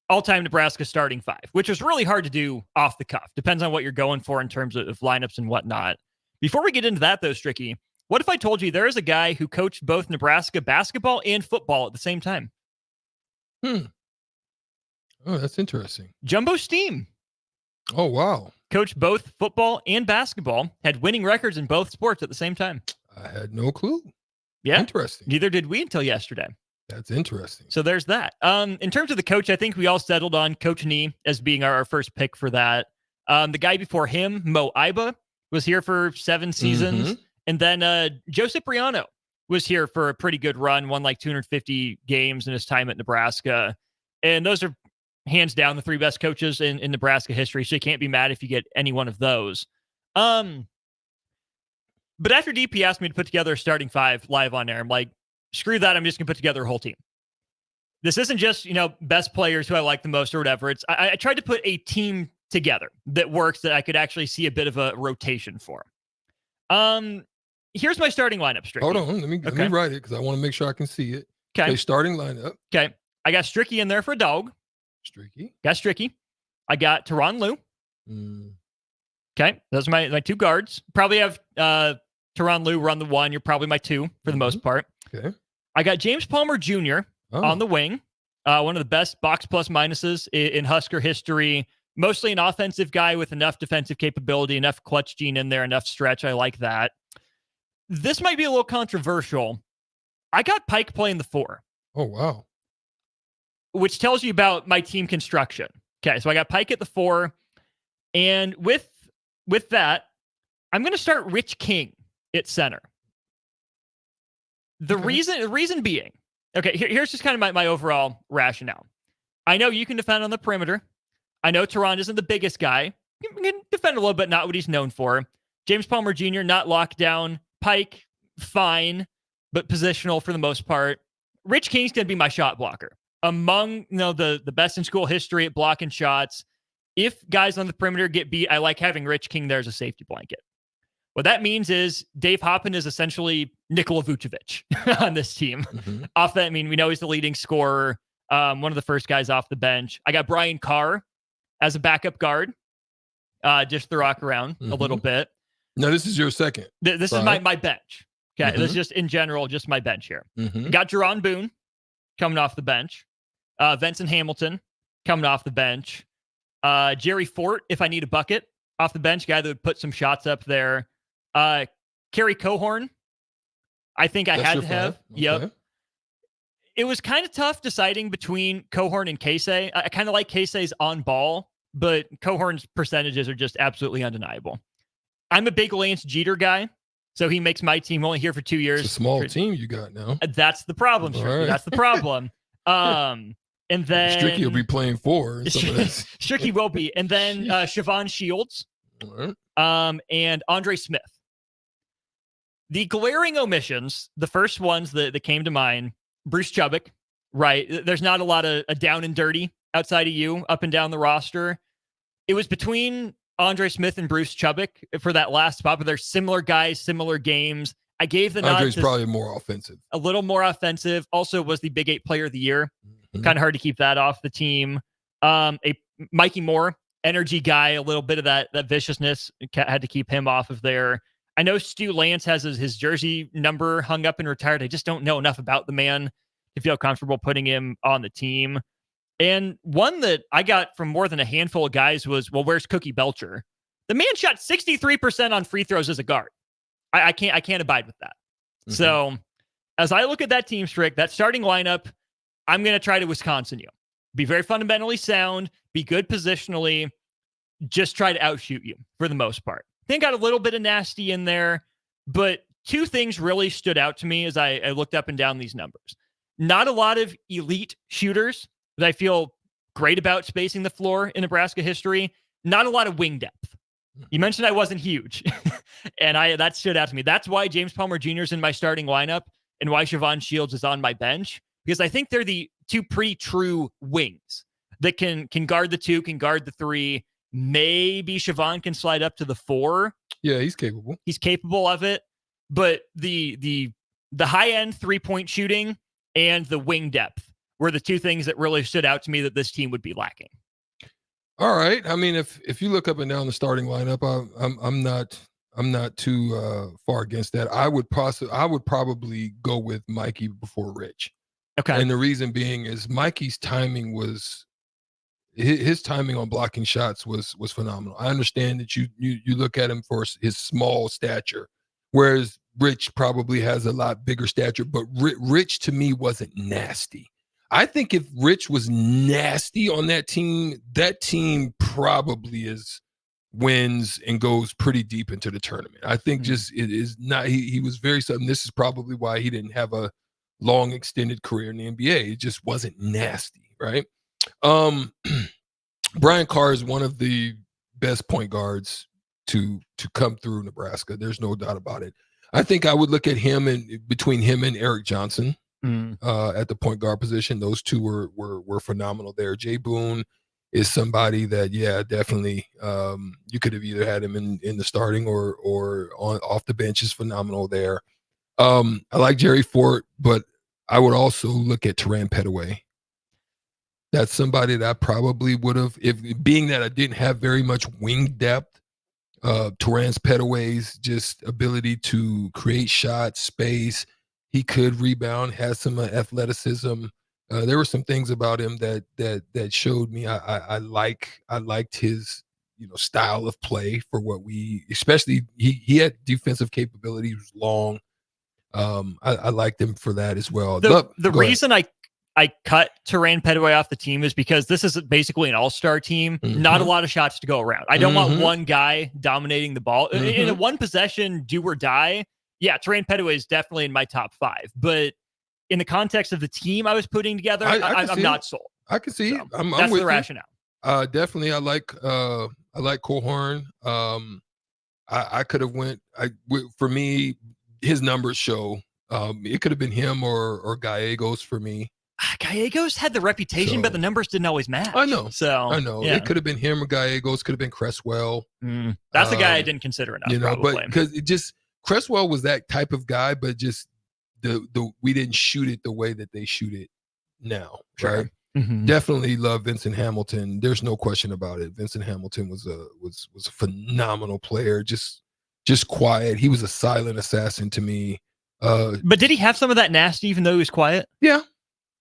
all-time Nebraska starting five, which was really hard to do off the cuff. Depends on what you're going for in terms of lineups and whatnot. Before we get into that, though, Stricky, what if I told you there is a guy who coached both Nebraska basketball and football at the same time? Oh, that's interesting. Jumbo Steam. Oh, wow. Coached both football and basketball, had winning records in both sports at the same time. I had no clue. Yeah. Interesting. Neither did we until yesterday. That's interesting. So there's that. In terms of the coach, I think we all settled on Coach Nee as being our first pick for that. The guy before him, Mo Iba, was here for 7 seasons. Mm-hmm. And then Joe Cipriano was here for a pretty good run, won like 250 games in his time at Nebraska. And those are hands down the 3 best coaches in Nebraska history. So you can't be mad if you get any one of those. But after DP asked me to put together a starting 5 live on air, I'm like, screw that. I'm just going to put together a whole team. This isn't just, best players who I like the most or whatever. It's I tried to put a team together that works, that I could actually see a bit of a rotation for. Here's my starting lineup, Stricky. Hold on. Let me write it because I want to make sure I can see it. Okay. Starting lineup. Okay. I got Stricky in there for a dog. Stricky. Got Stricky. I got Teron Lou. Okay. Those are my 2 guards. Probably have Teron Lou run the 1. You're probably my 2 for the most part. Okay. I got James Palmer Jr. On the wing. One of the best box plus minuses in Husker history. Mostly an offensive guy with enough defensive capability, enough clutch gene in there, enough stretch. I like that. This might be a little controversial. I got Pike playing the 4. Oh, wow. Which tells you about my team construction. Okay, so I got Pike at the 4. And with that, I'm going to start Rich King at center. The reason being, okay, here's just kind of my overall rationale. I know you can defend on the perimeter. I know Teron isn't the biggest guy. You can defend a little bit, not what he's known for. James Palmer Jr., not locked down. Pike, fine, but positional for the most part. Rich King's going to be my shot blocker. Among the best in school history at blocking shots. If guys on the perimeter get beat, I like having Rich King there as a safety blanket. What that means is Dave Hoppin is essentially Nikola Vucevic on this team. Mm-hmm. Off that, we know he's the leading scorer, one of the first guys off the bench. I got Brian Carr as a backup guard, just to rock around a little bit. No, this is your second. This is my bench. Okay, this is just in general, just my bench here. Got Jerron Boone coming off the bench. Vincent Hamilton coming off the bench. Jerry Fort, if I need a bucket, off the bench, guy that would put some shots up there. Kerry Cohorn, I think I had to have. Okay. Yep. It was kind of tough deciding between Cohorn and Casey. I kind of like Casey's on ball, but Cohorn's percentages are just absolutely undeniable. I'm a big Lance Jeter guy, so he makes my team only here for 2 years. It's a small team you got now. That's the problem, right. That's the problem. And then Stricky will be playing 4. Stricky will be. And then Siobhan Shields and Andre Smith. The glaring omissions, the first ones that came to mind, Bruce Chubbuck, right? There's not a lot of down and dirty outside of you up and down the roster. It was between Andre Smith and Bruce Chubbuck for that last spot, but they're similar guys, similar games. I gave the nod. Andre's probably more offensive. A little more offensive. Also was the Big 8 Player of the Year. Kind of hard to keep that off the team. A Mikey Moore, energy guy, a little bit of that viciousness. Had to keep him off of there. I know Stu Lance has his jersey number hung up and retired. I just don't know enough about the man to feel comfortable putting him on the team. And one that I got from more than a handful of guys was, well, where's Cookie Belcher? The man shot 63% on free throws as a guard. I can't abide with that. Mm-hmm. So as I look at that team, Strick, that starting lineup, I'm going to try to Wisconsin you. Be very fundamentally sound, be good positionally, just try to outshoot you for the most part. I think got a little bit of nasty in there, but two things really stood out to me as I looked up and down these numbers. Not a lot of elite shooters that I feel great about spacing the floor in Nebraska history. Not a lot of wing depth. You mentioned I wasn't huge, and that stood out to me. That's why James Palmer Jr. is in my starting lineup and why Siobhan Shields is on my bench, because I think they're the two pretty true wings that can guard the 2, can guard the 3. Maybe Siobhan can slide up to the 4. Yeah, he's capable. He's capable of it. But the high-end three-point shooting and the wing depth were the two things that really stood out to me that this team would be lacking. All right. I mean, if you look up and down the starting lineup, I'm not too far against that. I would probably go with Mikey before Rich. Okay. And the reason being is Mikey's timing was his timing on blocking shots was phenomenal. I understand that you look at him for his small stature, whereas Rich probably has a lot bigger stature, but Rich to me wasn't nasty. I think if Rich was nasty on that team probably wins and goes pretty deep into the tournament. I think just it is not, he was very sudden. This is probably why he didn't have a long extended career in the NBA. It just wasn't nasty, right? Brian Carr is one of the best point guards to come through Nebraska. There's no doubt about it. I think I would look at him and between him and Eric Johnson at the point guard position. Those two were phenomenal there. Jay Boone is somebody that, yeah, definitely you could have either had him in the starting or off the bench. Is phenomenal there. I like Jerry Fort, but I would also look at Teran Petaway. That's somebody that I probably would have, if being that I didn't have very much wing depth. Teran Petaway's just ability to create shots, space. He could rebound, has some athleticism. There were some things about him that showed me I liked his style of play for what especially he had defensive capability. He was long. I liked him for that as well. The reason I cut Teran Petaway off the team is because this is basically an all-star team. Not a lot of shots to go around. I don't want one guy dominating the ball. In a one possession do or die, yeah, Teran Petaway is definitely in my top 5. But in the context of the team I was putting together, I'm not sold. I can see. So, I'm that's with the rationale. Definitely, I like Colhorn. I could have for me. His numbers show it could have been him or Gallegos for me. Gallegos had the reputation, but the numbers didn't always match. I know. So I know it could have been him or Gallegos. Could have been Cresswell. That's the guy I didn't consider enough. Probably. But because it just Cresswell was that type of guy, but just we didn't shoot it the way that they shoot it now. Sure. Right. Definitely love Vincent Hamilton. There's no question about it. Vincent Hamilton was a phenomenal player. Just quiet. He was a silent assassin to me. But did he have some of that nasty even though he was quiet? Yeah.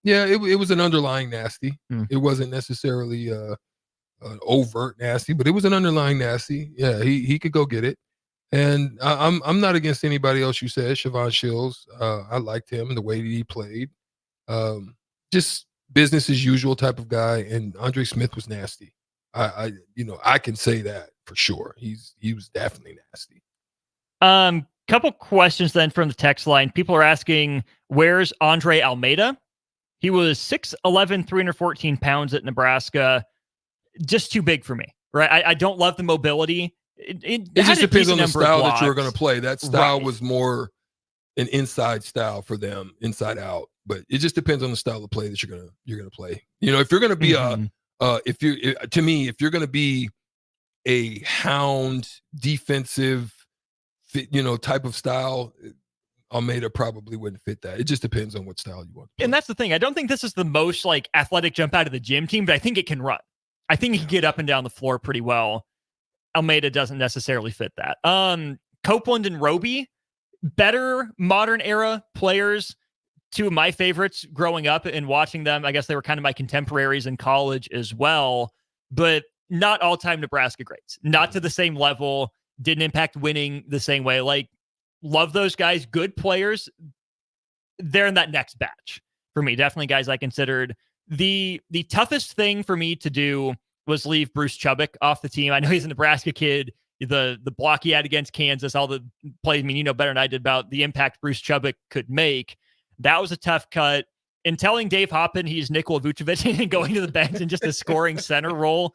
It was an underlying nasty. It wasn't necessarily an overt nasty, but it was an underlying nasty. Yeah, he could go get it. And I'm not against anybody else you said. Siobhan Shields, I liked him and the way that he played. Just business as usual type of guy. And Andre Smith was nasty. I can say that for sure. He was definitely nasty. Couple questions then from the text line. People are asking, where's Andre Almeida? He was 6'11", 314 pounds at Nebraska. Just too big for me, right? I don't love the mobility. It just depends on the style that you're going to play. That style was more an inside style for them, inside out. But it just depends on the style of play that you're gonna play. If you're going to be if you're going to be a hound defensive, type of style, Almeida probably wouldn't fit that. It just depends on what style you want. And that's the thing. I don't think this is the most athletic jump out of the gym team, but I think it can run. I think he can get up and down the floor pretty well. Almeida doesn't necessarily fit that. Copeland and Roby, better modern era players two of my favorites growing up and watching them. I guess they were kind of my contemporaries in college as well, but not all-time Nebraska greats. Not to the same level, didn't impact winning the same way. Like, love those guys, good players. They're in that next batch for me. Definitely guys I considered. The toughest thing for me to do was leave Bruce Chubbuck off the team. I know he's a Nebraska kid. The block he had against Kansas, all the plays, I mean, you know better than I did about the impact Bruce Chubbuck could make. That was a tough cut. And telling Dave Hoppin he's Nikola Vucevic and going to the bench in just a scoring center role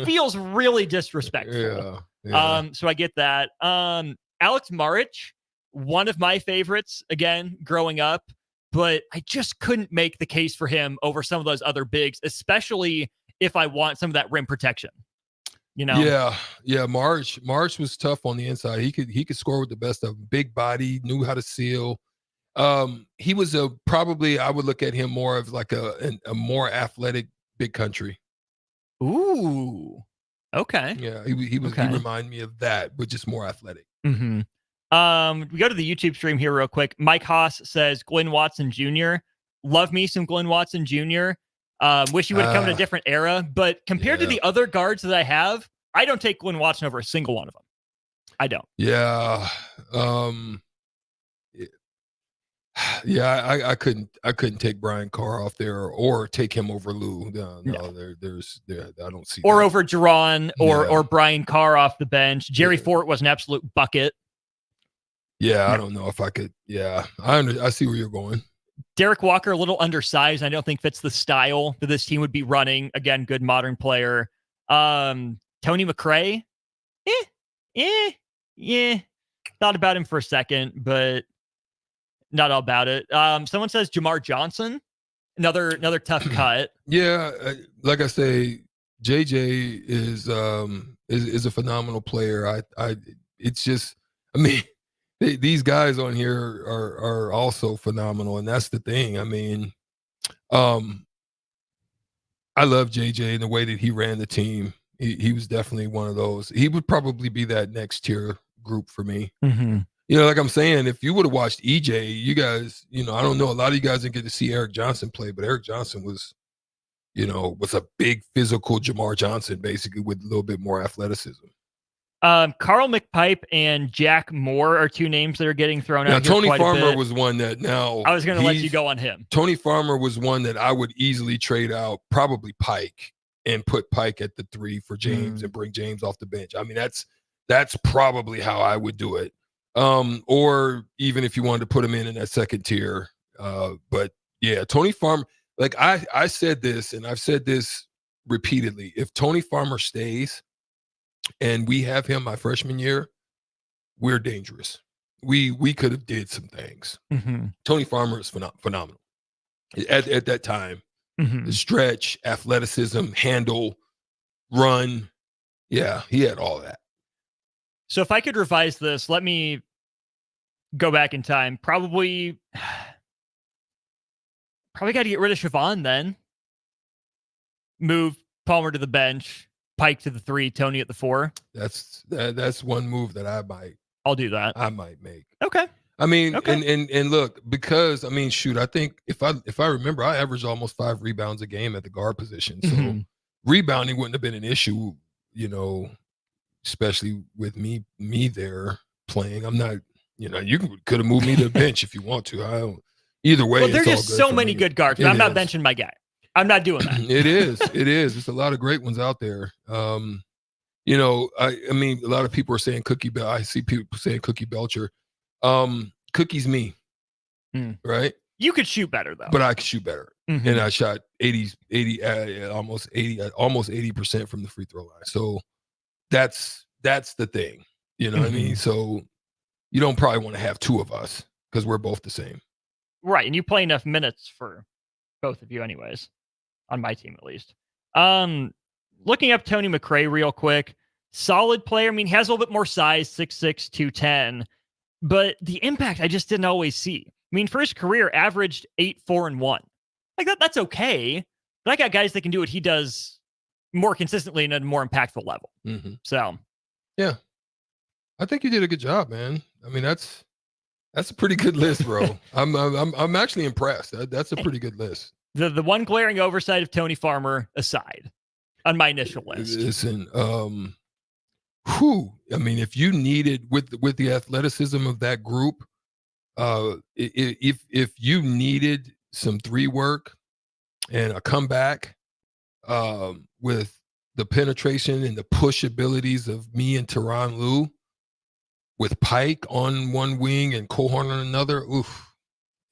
feels really disrespectful. Yeah. So I get that. Alex Marich, one of my favorites, again, growing up, but I just couldn't make the case for him over some of those other bigs, especially if I want some of that rim protection. You know? Yeah. March was tough on the inside. He could score with the best of them. Big body, knew how to seal. He was probably, I would look at him more of like a more athletic big country. Ooh. Okay. Yeah, he was. Okay. He reminded me of that, but just more athletic. Mm-hmm. We go to the YouTube stream here real quick. Mike Haas says Glenn Watson Jr. Love me some Glenn Watson Jr. Wish he would have come in a different era, but compared to the other guards that I have, I don't take Glenn Watson over a single one of them. I don't. Yeah. Yeah, I couldn't take Brian Carr off there or take him over Lou. No. I don't see. Or that. over Jerron or Brian Carr off the bench. Jerry Fort was an absolute bucket. Yeah, I don't know if I could. Yeah, I see where you're going. Derek Walker, a little undersized. I don't think fits the style that this team would be running. Again, good modern player. Tony McRae. Yeah. Thought about him for a second, but not all about it. Someone says Jamar Johnson, another tough cut. Yeah, like I say, JJ is a phenomenal player. It's just, I mean, these guys on here are also phenomenal, and that's the thing. I mean, I love JJ and the way that he ran the team. He was definitely one of those. He would probably be that next tier group for me. Mm-hmm. You know, like I'm saying, if you would have watched EJ, you guys, you know, I don't know, a lot of you guys didn't get to see Eric Johnson play, but Eric Johnson was a big physical Jamar Johnson, basically, with a little bit more athleticism. Carl McPipe and Jack Moore are two names that are getting thrown out. Tony Farmer was one that I was going to let you go on him. Tony Farmer was one that I would easily trade out, probably Pike, and put Pike at the 3 for James and bring James off the bench. I mean, that's probably how I would do it. Or even if you wanted to put him in that second tier. But yeah, Tony Farmer, like I said this, and I've said this repeatedly. If Tony Farmer stays and we have him my freshman year, we're dangerous. We could have did some things. Mm-hmm. Tony Farmer is phenomenal at that time. Mm-hmm. The stretch, athleticism, handle, run. Yeah, he had all that. So if I could revise this, let me go back in time. Probably got to get rid of Siobhan then. Move Palmer to the bench, Pike to the 3, Tony at the 4. That's one move that I'll do that. I might make. Okay. I mean, okay. and look, because I mean, shoot, I think if I remember, I averaged almost 5 rebounds a game at the guard position. So rebounding wouldn't have been an issue, you know, especially with me there playing. I'm not, you know, you could have moved me to the bench if you want to. I don't. Either way, well, there's just so many good guards. I'm not benching my guy. I'm not doing that. It is. There's a lot of great ones out there. You know, I mean, a lot of people are saying Cookie Bell. I see people saying Cookie Belcher. Cookie's me, right? You could shoot better though. But I could shoot better, and I shot almost 80% from the free throw line. So that's the thing, you know what I mean? So you don't probably want to have 2 of us because we're both the same, right? And you play enough minutes for both of you, anyways. On my team, at least. Looking up Tony McRae real quick, solid player. I mean, he has a little bit more size, 6'6", 210. But the impact I just didn't always see. I mean, for his career, averaged 8, 4, and 1. Like that's okay. But I got guys that can do what he does more consistently and at a more impactful level. So, yeah, I think you did a good job, man. I mean, that's That's a pretty good list, bro. I'm actually impressed. That's a pretty good list. The one glaring oversight of Tony Farmer aside, on my initial list. Listen, I mean, if you needed with the athleticism of that group, if you needed some 3 work and a comeback, with the penetration and the push abilities of me and Tyronn Lue, with Pike on one wing and Cohorn on another,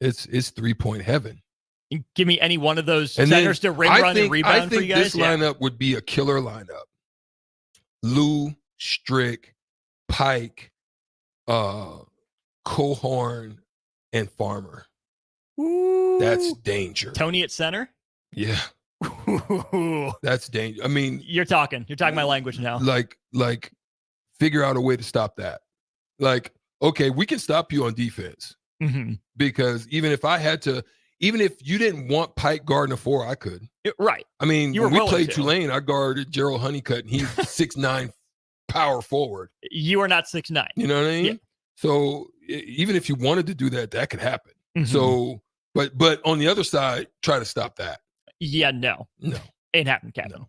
it's 3-point heaven. Give me any one of those centers to ring run and rebound for you guys. This lineup would be a killer lineup. Lue, Strick, Pike, Cohorn, and Farmer. Ooh. That's danger. Tony at center? Yeah. That's danger. I mean, you're talking my language now. Like figure out a way to stop that. Like, okay, we can stop you on defense. Mm-hmm. Because even if you didn't want Pike guarding a 4, I could. Right. I mean, when we played Tulane, I guarded Gerald Honeycutt, and he's 6'9" power forward. You are not 6'9". You know what I mean? Yeah. So even if you wanted to do that, that could happen. Mm-hmm. So, but on the other side, try to stop that. Yeah, no. Ain't happening, Captain.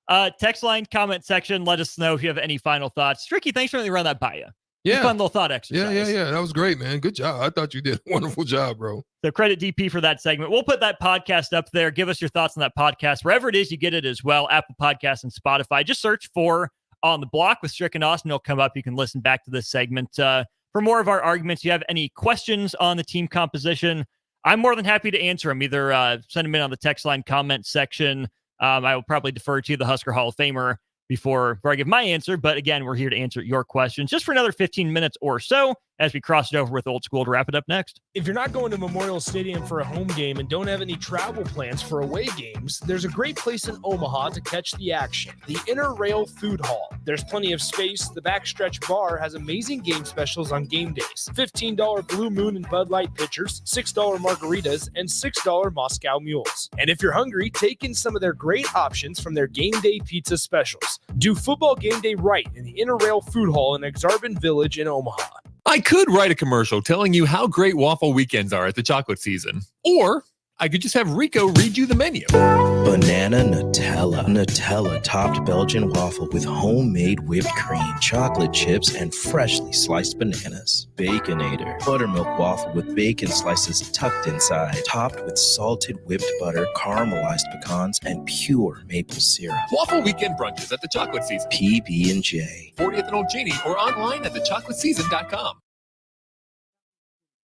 No. Text line, comment section. Let us know if you have any final thoughts. Tricky, thanks for letting me run that by you. Yeah. Fun little thought exercise. Yeah. That was great, man. Good job. I thought you did a wonderful job, bro. So credit DP for that segment. We'll put that podcast up there. Give us your thoughts on that podcast. Wherever it is, you get it as well. Apple Podcasts and Spotify. Just search for On the Block with Strick and Austin. It'll come up. You can listen back to this segment. For more of our arguments, you have any questions on the team composition, I'm more than happy to answer them. Either send them in on the text line comment section. I will probably defer to the Husker Hall of Famer before I give my answer. But again, we're here to answer your questions just for another 15 minutes or so as we cross it over with Old School to wrap it up next. If you're not going to Memorial Stadium for a home game and don't have any travel plans for away games, there's a great place in Omaha to catch the action, the Inner Rail Food Hall. There's plenty of space. The Backstretch Bar has amazing game specials on game days. $15 Blue Moon and Bud Light pitchers, $6 margaritas, and $6 Moscow Mules. And if you're hungry, take in some of their great options from their game day pizza specials. Do football game day right in the Inner Rail Food Hall in Exarban Village in Omaha. I could write a commercial telling you how great waffle weekends are at the chocolate season. Or I could just have Rico read you the menu. Banana Nutella. Nutella topped Belgian waffle with homemade whipped cream, chocolate chips, and freshly sliced bananas. Baconator. Buttermilk waffle with bacon slices tucked inside, topped with salted whipped butter, caramelized pecans, and pure maple syrup. Waffle weekend brunches at the chocolate season. PB&J. 40th and Old Cheney or online at thechocolateseason.com.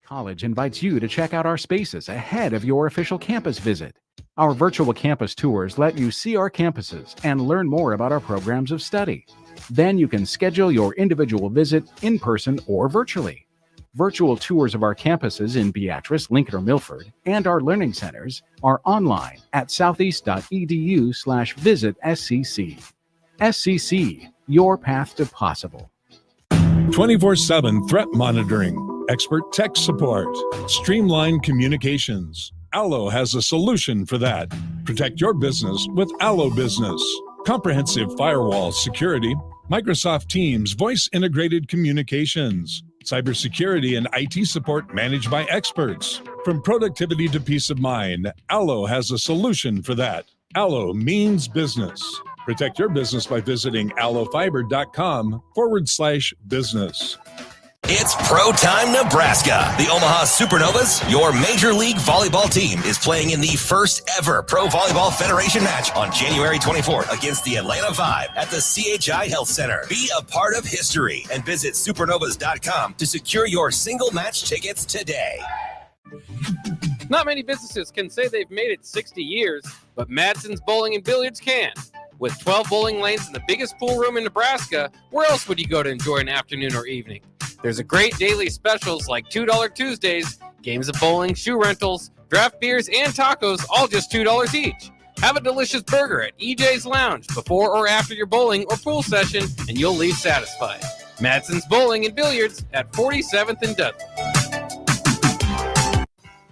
College invites you to check out our spaces ahead of your official campus visit. Our virtual campus tours let you see our campuses and learn more about our programs of study. Then you can schedule your individual visit in person or virtually. Virtual tours of our campuses in Beatrice, Lincoln, or Milford, and our learning centers are online at southeast.edu/visit SCC. SCC, your path to possible. 24/7 threat monitoring, expert tech support, streamlined communications. Allo has a solution for that. Protect your business with Allo Business. Comprehensive firewall security, Microsoft Teams voice-integrated communications, cybersecurity and IT support managed by experts. From productivity to peace of mind, Allo has a solution for that. Allo means business. Protect your business by visiting allofiber.com/business. It's Pro Time Nebraska. The Omaha Supernovas, your Major League Volleyball team, is playing in the first ever Pro Volleyball Federation match on January 24th against the Atlanta Vibe at the CHI Health Center. Be a part of history and visit supernovas.com to secure your single match tickets today. Not many businesses can say they've made it 60 years, but Madsen's Bowling and Billiards can. With 12 bowling lanes and the biggest pool room in Nebraska, where else would you go to enjoy an afternoon or evening? There's a great daily specials like $2 Tuesdays, games of bowling, shoe rentals, draft beers, and tacos, all just $2 each. Have a delicious burger at EJ's Lounge before or after your bowling or pool session, and you'll leave satisfied. Madsen's Bowling and Billiards at 47th and Dudley.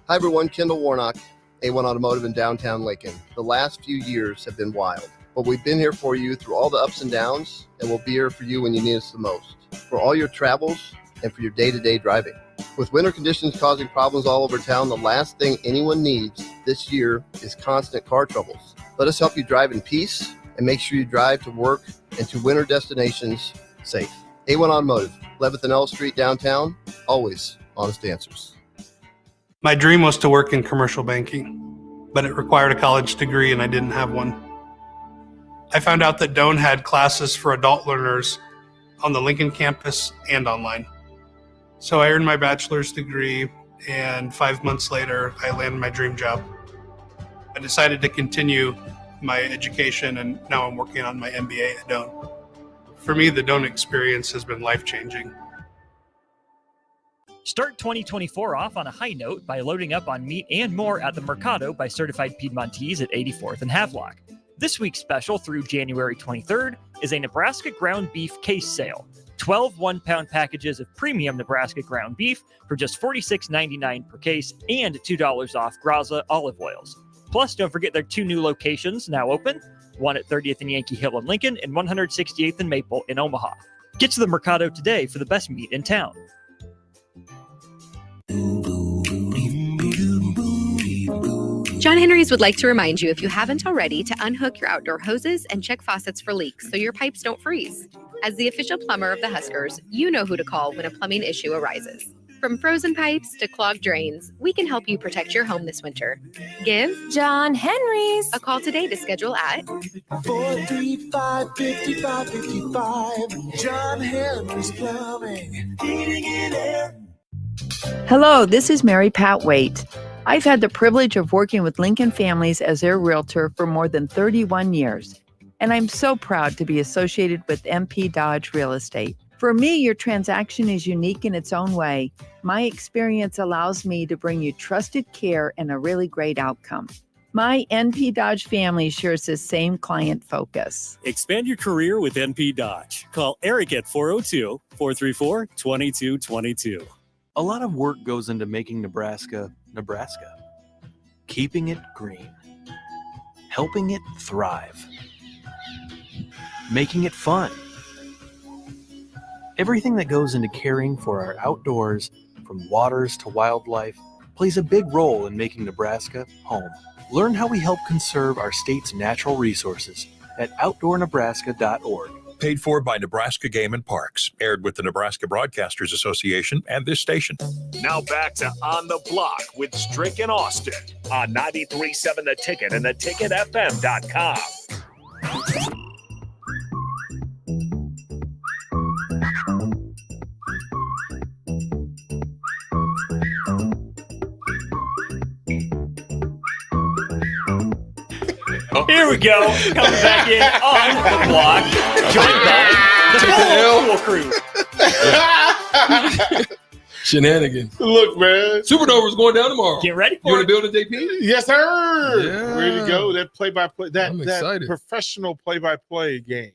Hi everyone, Kendall Warnock, A1 Automotive in downtown Lincoln. The last few years have been wild, but we've been here for you through all the ups and downs, and we'll be here for you when you need us the most. For all your travels and for your day-to-day driving. With winter conditions causing problems all over town, the last thing anyone needs this year is constant car troubles. Let us help you drive in peace and make sure you drive to work and to winter destinations safe. A1 Automotive, 11th and L Street downtown, always honest answers. My dream was to work in commercial banking, but it required a college degree and I didn't have one. I found out that Doane had classes for adult learners on the Lincoln campus and online. So I earned my bachelor's degree, and 5 months later, I landed my dream job. I decided to continue my education, and now I'm working on my MBA at Doane. For me, the Doane experience has been life-changing. Start 2024 off on a high note by loading up on meat and more at the Mercado by Certified Piedmontese at 84th and Havelock. This week's special through January 23rd is a Nebraska ground beef case sale. 12 one-pound packages of premium Nebraska ground beef for just $46.99 per case and $2 off Graza olive oils. Plus, don't forget their 2 new locations now open, one at 30th and Yankee Hill in Lincoln and 168th and Maple in Omaha. Get to the Mercado today for the best meat in town. John Henry's would like to remind you, if you haven't already, to unhook your outdoor hoses and check faucets for leaks so your pipes don't freeze. As the official plumber of the Huskers, you know who to call when a plumbing issue arises. From frozen pipes to clogged drains, we can help you protect your home this winter. Give John Henry's a call today to schedule at 435-5555. John Henry's Plumbing, Heating and Air. Hello, this is Mary Pat Waite. I've had the privilege of working with Lincoln families as their realtor for more than 31 years, and I'm so proud to be associated with MP Dodge Real Estate. For me, your transaction is unique in its own way. My experience allows me to bring you trusted care and a really great outcome. My NP Dodge family shares the same client focus. Expand your career with NP Dodge. Call Eric at 402-434-2222. A lot of work goes into making Nebraska, Nebraska. Keeping it green. Helping it thrive. Making it fun. Everything that goes into caring for our outdoors, from waters to wildlife, plays a big role in making Nebraska home. Learn how we help conserve our state's natural resources at outdoornebraska.org. Paid for by Nebraska Game and Parks. Aired with the Nebraska Broadcasters Association and this station. Now back to On the Block with Strick and Austin on 93.7 The Ticket and theticketfm.com. Here we go. Coming back in on the block. Joined by the full crew. Shenanigans. Look, man. Supernova's going down tomorrow. Get ready for you it. You want to build a JP? Yes, sir. Yeah. Ready to go. That play-by-play, I'm excited. that professional play-by-play game.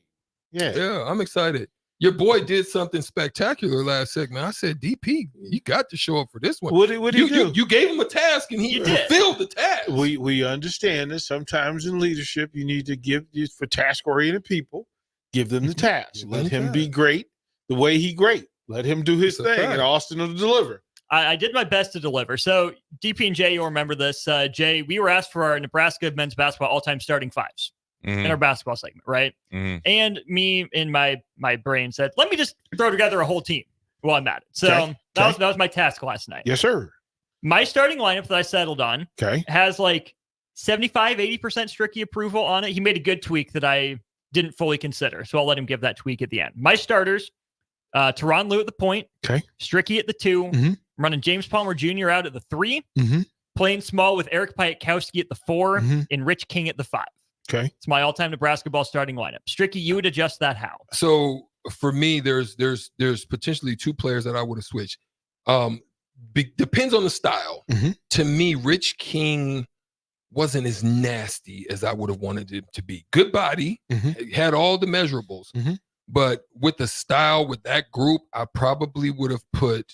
Yeah. Yeah, I'm excited. Your boy did something spectacular last segment. I said, DP, you got to show up for this one. What did he do? You gave him a task, and he fulfilled the task. We understand that sometimes in leadership, you need to give for task-oriented people, give them the task. Let him be great the way he great. Let him do his thing, and Austin will deliver. I did my best to deliver. So DP and Jay, you'll remember this. Jay, we were asked for our Nebraska men's basketball all-time starting fives. In our basketball segment, right? And me in my brain said, let me just throw together a whole team while I'm at it. So that was my task last night. Yes, sir. My starting lineup that I settled on has like 75-80% Stricky approval on it. He made a good tweak that I didn't fully consider, so I'll let him give that tweak at the end. My starters, Teron Lue at the point, Stricky at the 2, I'm running James Palmer Jr. out at the 3, playing small with Eric Piatkowski at the 4, and Rich King at the 5. Okay. It's my all-time Nebraska ball starting lineup. Stricky, you would adjust that how? So for me, there's potentially 2 players that I would have switched. Depends on the style. To me, Rich King wasn't as nasty as I would have wanted it to be. Good body, had all the measurables. But with the style, with that group, I probably would have put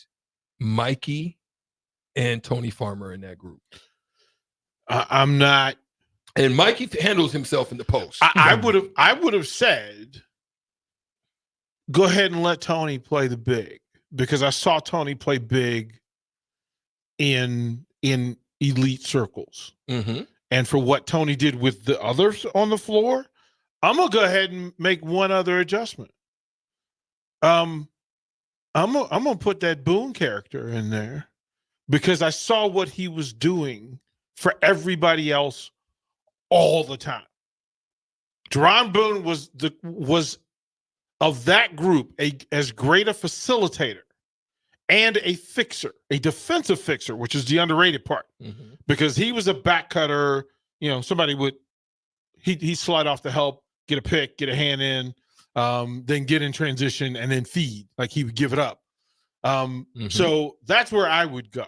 Mikey and Tony Farmer in that group. I'm not. And Mikey handles himself in the post. I would have said, go ahead and let Tony play the big, because I saw Tony play big in elite circles. Mm-hmm. And for what Tony did with the others on the floor, I'm going to go ahead and make one other adjustment. I'm going to put that Boone character in there because I saw what he was doing for everybody else all the time. Deron Boone was of that group as great a facilitator and a fixer, a defensive fixer, which is the underrated part, because he was a back cutter. You know, somebody would he'd slide off to help, get a pick, get a hand in, then get in transition and then feed. Like he would give it up. So that's where I would go.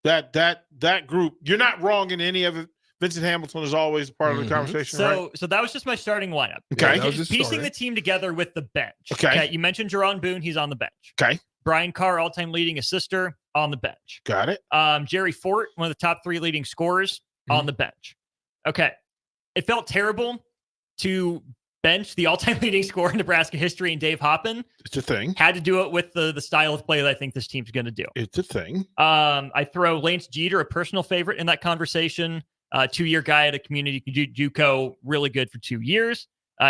That group, you're not wrong in any of it. Vincent Hamilton is always a part of the conversation. So that was just my starting lineup. Okay. Yeah, just piecing the team together with the bench. Okay. You mentioned Deron Boone. He's on the bench. Okay. Brian Carr, all-time leading assister, on the bench. Got it. Jerry Fort, one of the top 3 leading scorers, on the bench. Okay. It felt terrible to bench the all-time leading scorer in Nebraska history and Dave Hoppen. It's a thing. Had to do it with the style of play that I think this team's going to do. It's a thing. I throw Lance Jeter, a personal favorite, in that conversation. 2-year guy at a community JUCO, really good for 2 years.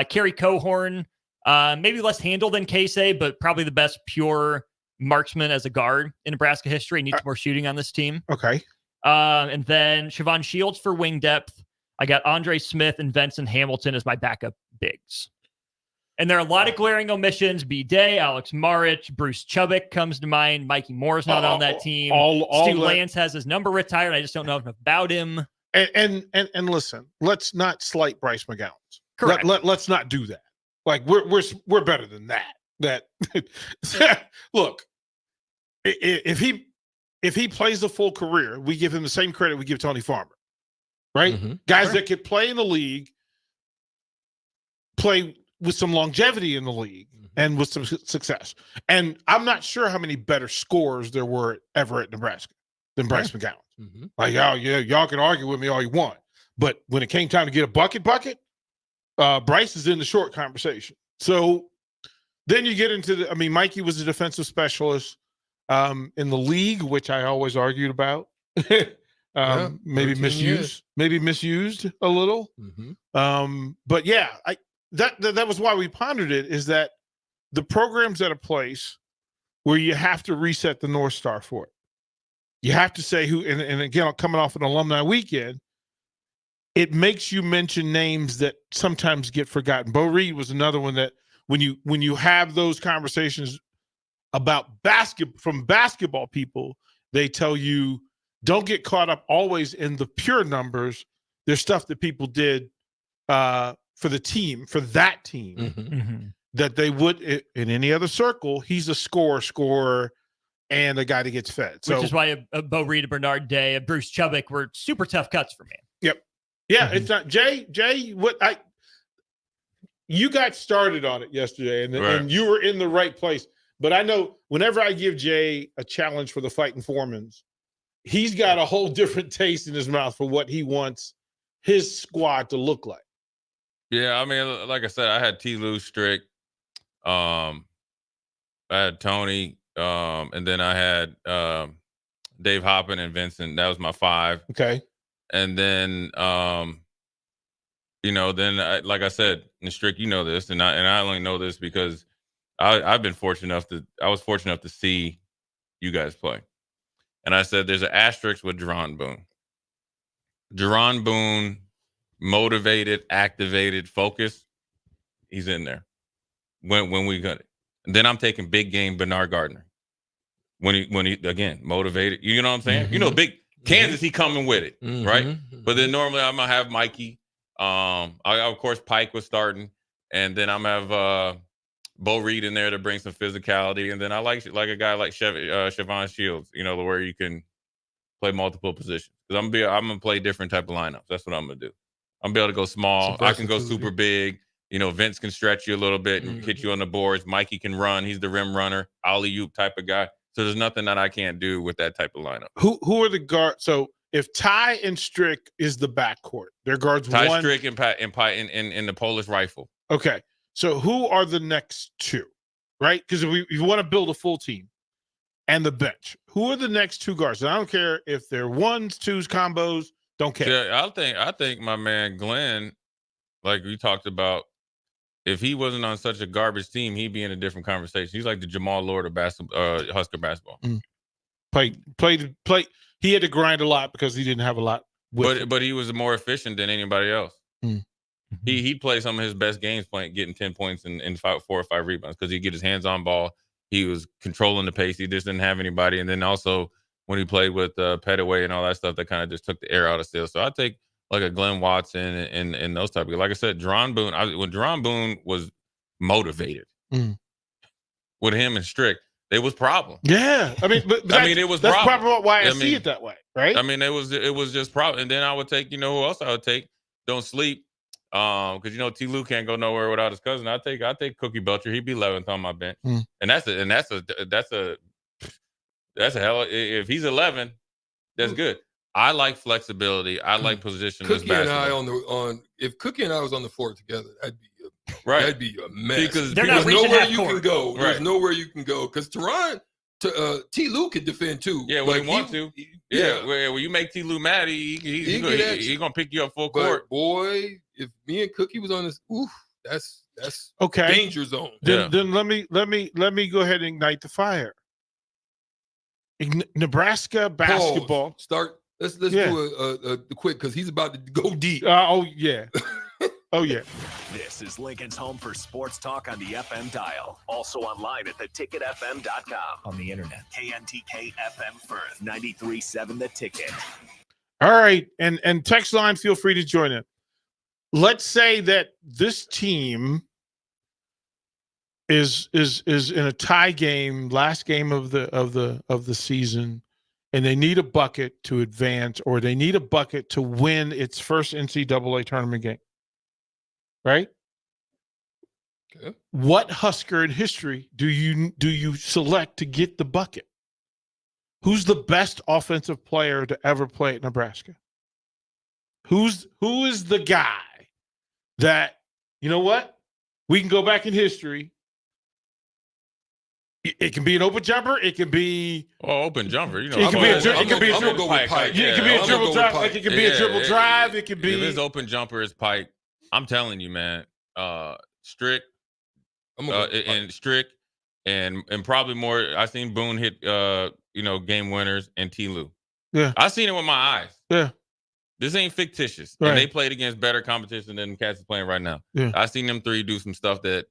Kerry Cohorn, maybe less handle than Casey, but probably the best pure marksman as a guard in Nebraska history. Needs more shooting on this team. Okay. And then Siobhan Shields for wing depth. I got Andre Smith and Vincent Hamilton as my backup bigs. And there are a lot of glaring omissions. B. Day, Alex Marich, Bruce Chubbuck comes to mind. Mikey Moore's not on that team. Stu Lance has his number retired. I just don't know enough about him. And listen, let's not slight Bryce McGowan's. Correct. Let's not do that. Like we're better than that. Look, if he plays the full career, we give him the same credit we give Tony Farmer, right? Guys that could play in the league, play with some longevity in the league and with some success. And I'm not sure how many better scorers there were ever at Nebraska than Bryce McGowan. Like, oh yeah, y'all can argue with me all you want, but when it came time to get a bucket, Bryce is in the short conversation. So then you get into Mikey was a defensive specialist in the league, which I always argued about. Maybe misused a little. But yeah, that was why we pondered it, is that the program's at a place where you have to reset the North Star for it. You have to say who, and again, coming off an alumni weekend, it makes you mention names that sometimes get forgotten. Bo Reed was another one that when you have those conversations about basketball people, they tell you don't get caught up always in the pure numbers. There's stuff that people did for that team, that they would in any other circle. He's a scorer. And a guy that gets fed. So, which is why a Bo Reed, a Bernard Day, a Bruce Chubbuck were super tough cuts for me. Yep. Yeah, it's not Jay, you got started on it yesterday and you were in the right place. But I know whenever I give Jay a challenge for the Fighting Foremans, he's got a whole different taste in his mouth for what he wants his squad to look like. Yeah, I mean, like I said, I had T. Lou Strick, I had Tony, and then I had Dave Hoppen and Vincent. That was my 5. Okay. And then, like I said, and Strick, you know this, and I only know this because I was fortunate enough to see you guys play. And I said there's an asterisk with Deron Boone. Deron Boone, motivated, activated, focused. He's in there when we got it. And then I'm taking big game Bernard Gardner. When he again motivated, you know what I'm saying? You know, big Kansas, he coming with it, right? But then normally I'm gonna have Mikey. Of course Pike was starting, and then I'm gonna have Bo Reed in there to bring some physicality, and then I like a guy like Siobhan Shields, you know, where you can play multiple positions. Because I'm gonna play different type of lineups. That's what I'm gonna do. I'm gonna be able to go small. I can go super big. You know, Vince can stretch you a little bit and hit you on the boards. Mikey can run. He's the rim runner, alley-oop type of guy. So there's nothing that I can't do with that type of lineup. Who are the guards? So if Ty and Strick is the backcourt, their guards Ty Strick and the Polish Rifle. Okay. So who are the next 2? Right? Because if you want to build a full team, and the bench. Who are the next two guards? And I don't care if they're ones, twos, combos. Don't care. Yeah, I think my man Glenn, like we talked about, if he wasn't on such a garbage team, he'd be in a different conversation. He's like the Jamal Lord of Husker basketball. Played. He had to grind a lot because he didn't have a lot. But he was more efficient than anybody else. He'd play some of his best games getting 10 points and 4 or 5 rebounds because he'd get his hands on ball. He was controlling the pace. He just didn't have anybody. And then also when he played with Petaway and all that stuff, that kind of just took the air out of Steele. So I take like a Glenn Watson and those type of, like I said, Deron Boone. When Deron Boone was motivated with him and Strick, it was problem. Yeah, I mean, but it was. That's problem. probably why I see it that way, right? I mean, it was just problem. And then I would take, who else I would take? Don't sleep, because T. Lue can't go nowhere without his cousin. I take Cookie Belcher. He'd be 11th on my bench, and that's a hell. If he's 11, that's good. I like flexibility. I like positionless Cookie basketball. and I if Cookie and I was on the floor together, that'd be a mess. Because there's nowhere you can go. There's nowhere you can go because Teron, T. Lue could defend too. Yeah, when he want to. Yeah, when you make T. Lue mad, he's gonna pick you up full court. But boy, if me and Cookie was on this, that's okay. Danger zone. Then let me go ahead and ignite the fire. Nebraska basketball. Start. Let's do a quick because he's about to go deep. Oh yeah. Oh yeah. This is Lincoln's home for sports talk on the FM dial. Also online at theticketfm.com. On the internet. KNTK FM Firth 93.7 The Ticket. All right, and text line, feel free to join in. Let's say that this team is in a tie game, last game of the season, and they need a bucket to advance, or they need a bucket to win its first NCAA tournament game. Right? Okay. What Husker in history do you select to get the bucket? Who's the best offensive player to ever play at Nebraska? Who is the guy that, you know what? We can go back in history. It can be an open jumper. It can be open jumper. It can be a dribble drive. It can be a dribble drive. Like it can be a dribble drive. It can be. If his open jumper is Pike, I'm telling you, man. Strick, and Strick, and probably more. I seen Boone hit game winners and T. Lue. Yeah, I seen it with my eyes. Yeah, this ain't fictitious. Right. And they played against better competition than the Cats is playing right now. Yeah, I seen them three do some stuff that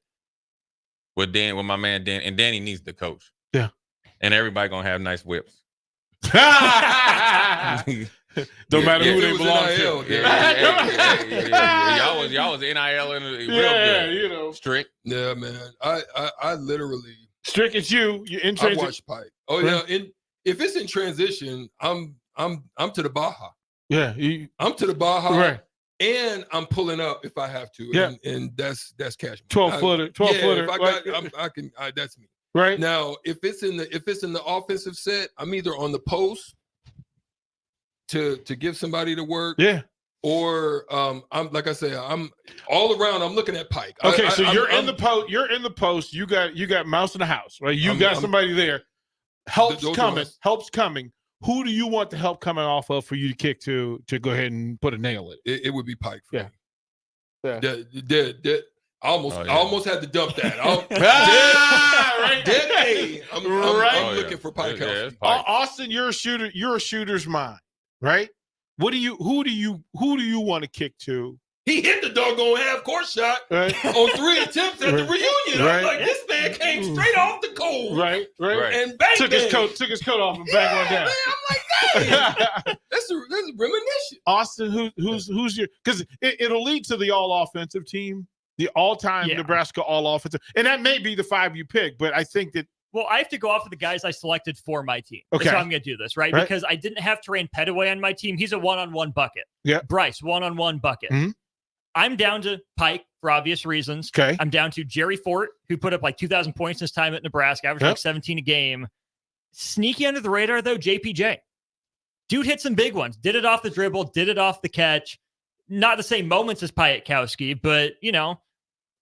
with my man Dan, and Danny needs the coach. Yeah, and everybody gonna have nice whips. No matter who they belong to. Y'all was NIL in real good. Strick. Yeah, man. I literally Strick. It's you. You're in transition. I watch Pike. Oh yeah. If it's in transition, I'm to the Baja. Yeah, I'm to the Baja. Right. And I'm pulling up if I have to. Yeah. And that's cash. 12-footer. 12-footer. If I can. That's me. Right now, if it's in the offensive set, I'm either on the post to give somebody to work. Yeah. Or I'm like I say, I'm all around. I'm looking at Pike. Okay, so you're in the post. You're in the post. You got mouse in the house, right? You got somebody there. Help's coming. Who do you want the help coming off of for you to kick to go ahead and put a nail in it? It would be Pike. For me. Yeah. I almost had to dump that. I'm looking for Pike. Austin, you're a shooter. You're a shooter's mind, right? Who do you want to kick to? He hit the doggone half-court shot on 3 attempts at the reunion. Right. I'm like, this man came straight off the cold. Right. And bang, took his coat off and bang one down. Man, I'm like, hey, that's a premonition. Austin, who's your? Because it'll lead to the all-offensive team, the all-time Nebraska all-offensive, and that may be the 5 you pick. But I think that. Well, I have to go off of the guys I selected for my team. Okay. That's how I'm going to do this, right? Because I didn't have Terrain Petaway on my team. He's a one-on-one bucket. Yeah. Bryce, one-on-one bucket. Mm-hmm. I'm down to Pike for obvious reasons. Okay. I'm down to Jerry Fort, who put up like 2,000 points in his time at Nebraska, averaged like 17 a game. Sneaky under the radar, though, JPJ. Dude hit some big ones. Did it off the dribble, did it off the catch. Not the same moments as Piatkowski, but,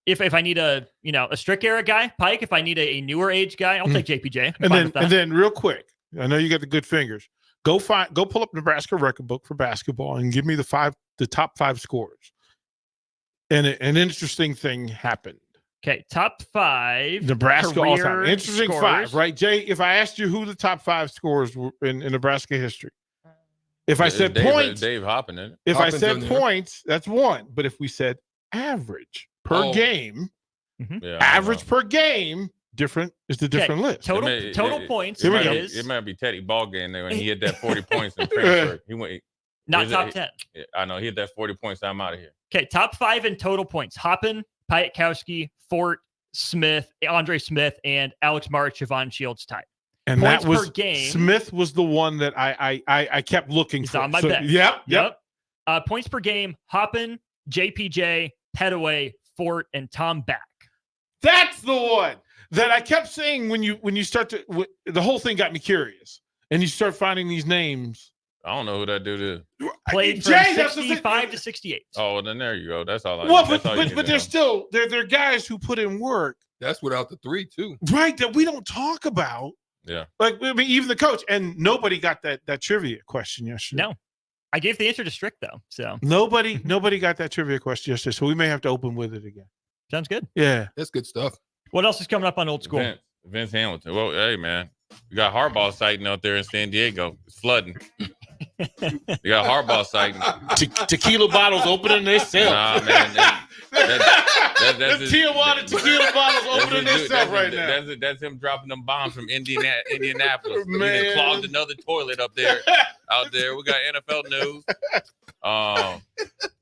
If I need a strict era guy, Pike. If I need a newer age guy, I'll take JPJ. And then real quick, I know you got the good fingers. Go pull up Nebraska record book for basketball and give me the top 5 scorers. And an interesting thing happened. Okay, top 5 Nebraska all time. Interesting scorers. 5, right, Jay? If I asked you who the top 5 scorers were in Nebraska history, if I said points, Dave Hoppin, isn't it? If I said points, that's 1. But if we said average per game, average per game. Different is the different list. Total points. It might be Teddy Ballgame there when he hit that 40 points in transfer. He went not top 10. I know he hit that 40 points. I'm out of here. Okay, top 5 in total points: Hoppin, Piatkowski, Fort, Smith, Andre Smith, and Alex March, Javon Shields tied. And points that was per game. Smith was the one that I kept looking He's for. on my bench. Yep. Points per game: Hoppin, JPJ, Petaway, Fort, and Tom Back. That's the one that I kept saying when you start to the whole thing got me curious, and you start finding these names. I don't know who that dude is. Played from 65 to 68. Oh, well, then there you go. That's all I. Well, but they're still they're guys who put in work. That's without the 3 too, right? That we don't talk about. Yeah, like I mean, even the coach, and nobody got that trivia question yesterday. No, I gave the answer to Strick though. So nobody got that trivia question yesterday. So we may have to open with it again. Sounds good. Yeah, that's good stuff. What else is coming up on Old School? Vince Hamilton. Well, hey man, we got Harbaugh sighting out there in San Diego. It's flooding. You got Harbaugh sighting. Tequila bottles opening themselves. Nah, man. That's Tijuana tequila bottles opening themselves right now. That's him dropping them bombs from Indianapolis. Man. He clogged another toilet up there. Out there, we got NFL news.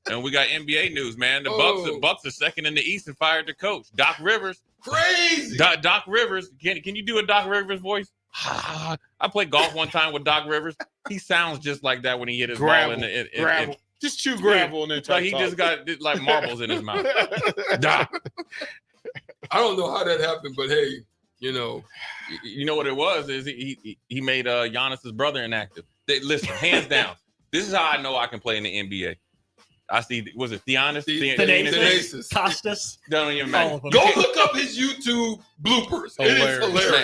And we got NBA news, man. The Bucks are second in the East and fired their coach, Doc Rivers. Crazy. Doc Rivers. Can you do a Doc Rivers voice? I played golf one time with Doc Rivers. He sounds just like that when he hit his ball in the gravel. Just chew gravel and then like he just got like marbles in his mouth. Doc. I don't know how that happened, but hey, you know what it was is he made Giannis's brother inactive. Listen, hands down, this is how I know I can play in the NBA. I see. Was it Theonis? Thanasis. Costas. Don't even matter. Go look up his YouTube bloopers. It is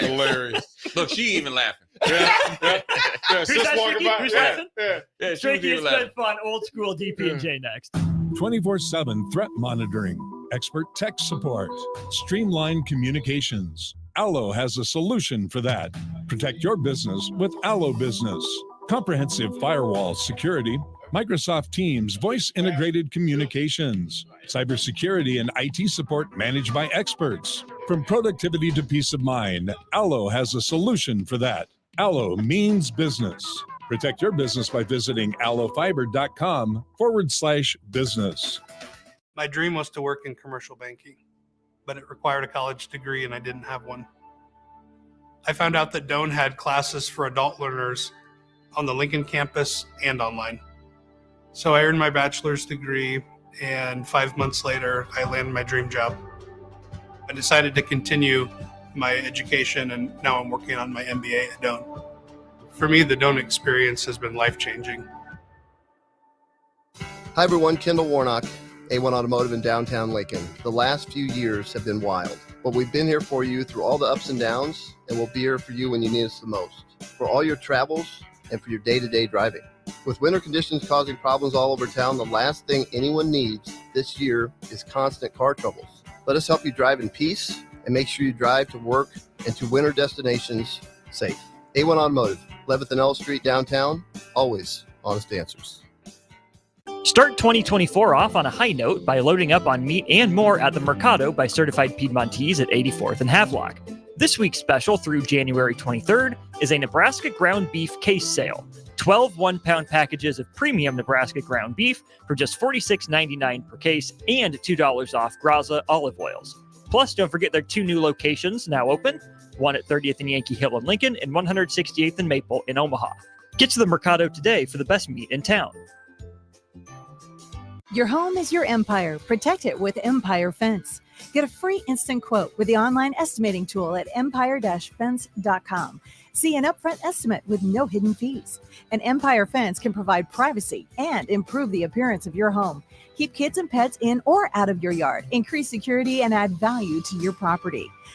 hilarious. Look, she even laughing. Yeah. Who's laughing? Yeah, Stricky has been fun. Old School DP&J next. 24/7 threat monitoring, expert tech support, streamlined communications. Allo has a solution for that. Protect your business with Allo Business. Comprehensive firewall security, Microsoft Teams voice-integrated communications, cybersecurity and IT support managed by experts. From productivity to peace of mind, Allo has a solution for that. Allo means business. Protect your business by visiting allofiber.com/business. My dream was to work in commercial banking, but it required a college degree and I didn't have one. I found out that Doane had classes for adult learners on the Lincoln campus and online. So I earned my bachelor's degree, and 5 months later, I landed my dream job. I decided to continue my education, and now I'm working on my MBA at Doane. For me, the Doane experience has been life-changing. Hi everyone, Kendall Warnock, A1 Automotive in downtown Lincoln. The last few years have been wild, but we've been here for you through all the ups and downs, and we'll be here for you when you need us the most. For all your travels and for your day-to-day driving. With winter conditions causing problems all over town, the last thing anyone needs this year is constant car troubles. Let us help you drive in peace and make sure you drive to work and to winter destinations safe. A1 Automotive, 11th and L Street downtown, always honest answers. Start 2024 off on a high note by loading up on meat and more at the Mercado by Certified Piedmontese at 84th and Havelock. This week's special through January 23rd is a Nebraska ground beef case sale. 12 one-pound packages of premium Nebraska ground beef for just $46.99 per case and $2 off Graza olive oils. Plus, don't forget their 2 new locations now open, one at 30th and Yankee Hill in Lincoln and 168th and Maple in Omaha. Get to the Mercado today for the best meat in town. Your home is your empire. Protect it with Empire Fence. Get a free instant quote with the online estimating tool at empire-fence.com. See an upfront estimate with no hidden fees. An Empire Fence can provide privacy and improve the appearance of your home. Keep kids and pets in or out of your yard, increase security, and add value to your property.